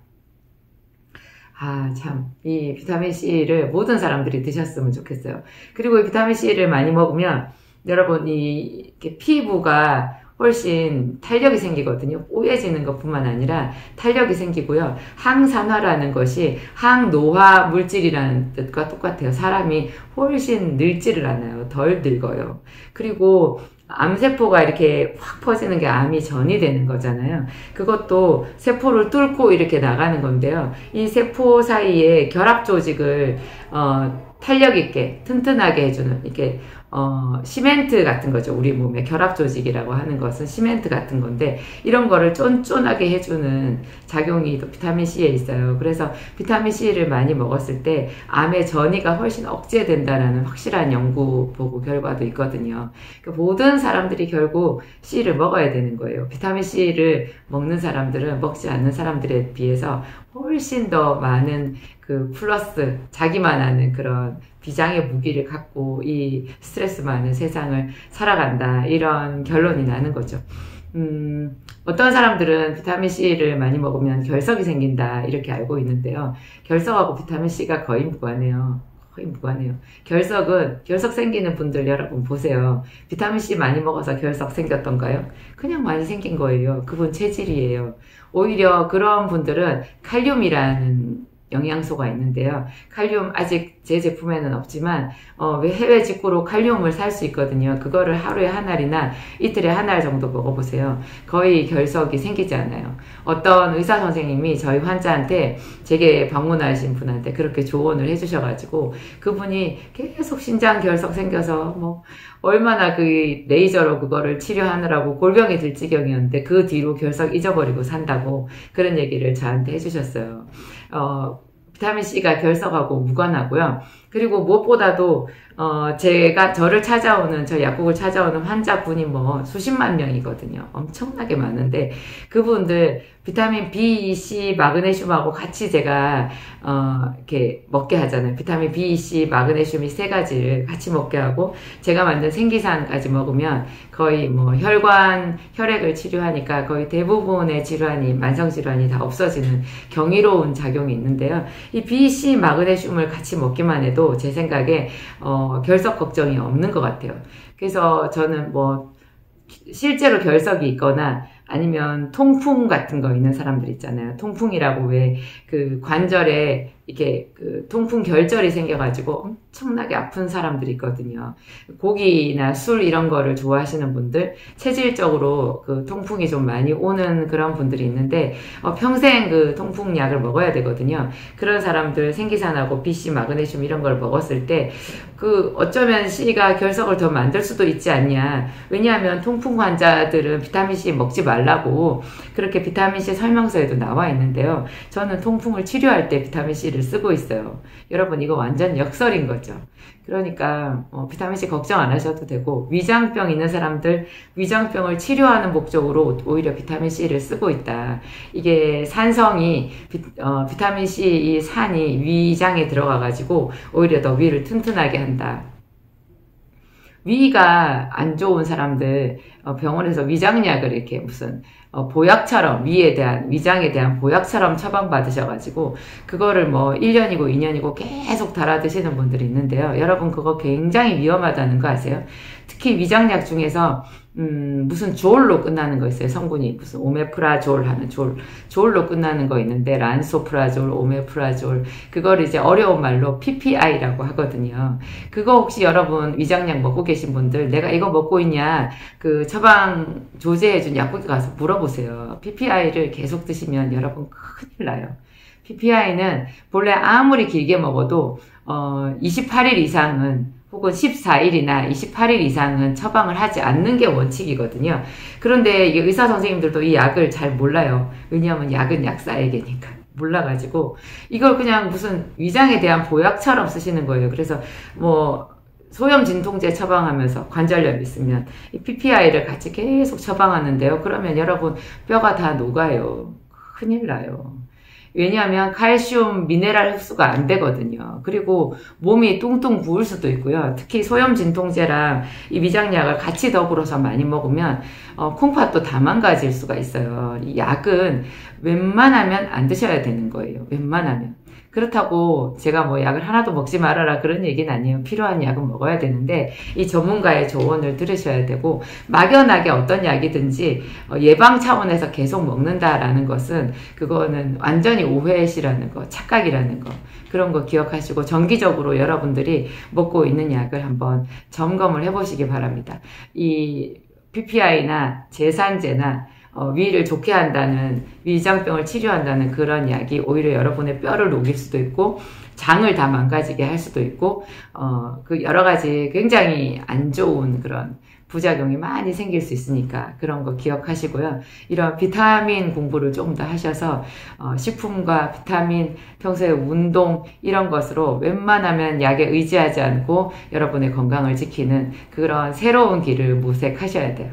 참, 이 비타민C를 모든 사람들이 드셨으면 좋겠어요. 그리고 이 비타민C를 많이 먹으면 여러분 이렇게 피부가 훨씬 탄력이 생기거든요. 뽀얘지는 것뿐만 아니라 탄력이 생기고요. 항산화라는 것이 항노화 물질이라는 뜻과 똑같아요. 사람이 훨씬 늙지를 않아요. 덜 늙어요. 그리고 암세포가 이렇게 확 퍼지는 게 암이 전이 되는 거잖아요. 그것도 세포를 뚫고 이렇게 나가는 건데요. 이 세포 사이에 결합 조직을 탄력 있게 튼튼하게 해주는 이렇게 시멘트 같은 거죠. 우리 몸의 결합 조직이라고 하는 것은 시멘트 같은 건데 이런 거를 쫀쫀하게 해주는 작용이 또 비타민 C에 있어요. 그래서 비타민 C를 많이 먹었을 때 암의 전이가 훨씬 억제된다라는 확실한 연구 보고 결과도 있거든요. 그러니까 모든 사람들이 결국 C를 먹어야 되는 거예요. 비타민 C를 먹는 사람들은 먹지 않는 사람들에 비해서 훨씬 더 많은 그 플러스 자기만 아는 그런 비장의 무기를 갖고 이 스트레스 많은 세상을 살아간다 이런 결론이 나는 거죠. 어떤 사람들은 비타민C를 많이 먹으면 결석이 생긴다 이렇게 알고 있는데요. 결석하고 비타민C가 거의 무관해요. 거의 무관해요. 결석 생기는 분들 여러분 보세요. 비타민C 많이 먹어서 결석 생겼던가요? 그냥 많이 생긴 거예요. 그분 체질이에요. 오히려 그런 분들은 칼륨이라는 영양소가 있는데요. 칼륨 아직 제 제품에는 없지만 해외 직구로 칼륨을 살 수 있거든요. 그거를 하루에 한 알이나 이틀에 한 알 정도 먹어보세요. 거의 결석이 생기지 않아요. 어떤 의사 선생님이 저희 환자한테 제게 방문하신 분한테 그렇게 조언을 해주셔가지고 그분이 계속 신장 결석 생겨서 뭐 얼마나 그 레이저로 그거를 치료하느라고 골병이 들 지경이었는데 그 뒤로 결석 잊어버리고 산다고 그런 얘기를 저한테 해주셨어요. 비타민C가 결석하고 무관하고요. 그리고 무엇보다도 저를 찾아오는 저 약국을 찾아오는 환자분이 뭐 수십만 명이거든요. 엄청나게 많은데 그분들 비타민 B, C, 마그네슘하고 같이 제가 이렇게 먹게 하잖아요. 비타민 B, C, 마그네슘 이 세 가지를 같이 먹게 하고 제가 만든 생기산까지 먹으면 거의 뭐 혈액을 치료하니까 거의 대부분의 질환이 만성 질환이 다 없어지는 경이로운 작용이 있는데요. 이 B, C, 마그네슘을 같이 먹기만 해도 제 생각에 결석 걱정이 없는 것 같아요. 그래서 저는 뭐 실제로 결석이 있거나 아니면 통풍 같은 거 있는 사람들 있잖아요. 통풍이라고 왜 그 관절에 이렇게 그 통풍 결절이 생겨가지고 엄청나게 아픈 사람들이 있거든요. 고기나 술 이런 거를 좋아하시는 분들, 체질적으로 그 통풍이 좀 많이 오는 그런 분들이 있는데 평생 그 통풍약을 먹어야 되거든요. 그런 사람들 생기산하고 BC, 마그네슘 이런 걸 먹었을 때 그 어쩌면 C가 결석을 더 만들 수도 있지 않냐. 왜냐하면 통풍 환자들은 비타민C 먹지 말라고 그렇게 비타민C 설명서에도 나와 있는데요. 저는 통풍을 치료할 때 비타민C를 쓰고 있어요. 여러분 이거 완전 역설인 거죠. 그러니까 비타민C 걱정 안 하셔도 되고 위장병 있는 사람들 위장병을 치료하는 목적으로 오히려 비타민C를 쓰고 있다. 이게 산성이 비타민C 이 산이 위장에 들어가 가지고 오히려 더 위를 튼튼하게 한다. 위가 안 좋은 사람들 병원에서 위장약을 이렇게 무슨 보약처럼 위장에 대한 보약처럼 처방받으셔가지고 그거를 뭐 1년이고 2년이고 계속 달아 드시는 분들이 있는데요. 여러분 그거 굉장히 위험하다는 거 아세요? 특히 위장약 중에서 무슨 졸로 끝나는 거 있어요. 성분이 무슨 오메프라졸 하는 졸로 끝나는 거 있는데 란소프라졸, 오메프라졸 그거를 이제 어려운 말로 PPI라고 하거든요. 그거 혹시 여러분 위장약 먹고 계신 분들 내가 이거 먹고 있냐 그 처방 조제해준 약국에 가서 물어보세요. PPI를 계속 드시면 여러분 큰일 나요. PPI는 본래 아무리 길게 먹어도 28일 이상은 혹은 14일이나 28일 이상은 처방을 하지 않는 게 원칙이거든요. 그런데 이 의사 선생님들도 이 약을 잘 몰라요. 왜냐하면 약은 약사에게니까. 몰라가지고 이걸 그냥 무슨 위장에 대한 보약처럼 쓰시는 거예요. 그래서 뭐 소염 진통제 처방하면서 관절염 있으면 이 PPI를 같이 계속 처방하는데요. 그러면 여러분 뼈가 다 녹아요. 큰일 나요. 왜냐하면 칼슘 미네랄 흡수가 안 되거든요. 그리고 몸이 뚱뚱 부을 수도 있고요. 특히 소염 진통제랑 이 위장약을 같이 더불어서 많이 먹으면 콩팥도 다 망가질 수가 있어요. 이 약은 웬만하면 안 드셔야 되는 거예요. 웬만하면. 그렇다고 제가 뭐 약을 하나도 먹지 말아라 그런 얘기는 아니에요. 필요한 약은 먹어야 되는데 이 전문가의 조언을 들으셔야 되고, 막연하게 어떤 약이든지 예방 차원에서 계속 먹는다라는 것은 그거는 완전히 오해시라는 거, 착각이라는 거, 그런 거 기억하시고 정기적으로 여러분들이 먹고 있는 약을 한번 점검을 해보시기 바랍니다. 이 PPI나 제산제나 위를 좋게 한다는, 위장병을 치료한다는 그런 약이 오히려 여러분의 뼈를 녹일 수도 있고 장을 다 망가지게 할 수도 있고 그 여러 가지 굉장히 안 좋은 그런 부작용이 많이 생길 수 있으니까 그런 거 기억하시고요. 이런 비타민 공부를 조금 더 하셔서 식품과 비타민, 평소에 운동 이런 것으로 웬만하면 약에 의지하지 않고 여러분의 건강을 지키는 그런 새로운 길을 모색하셔야 돼요.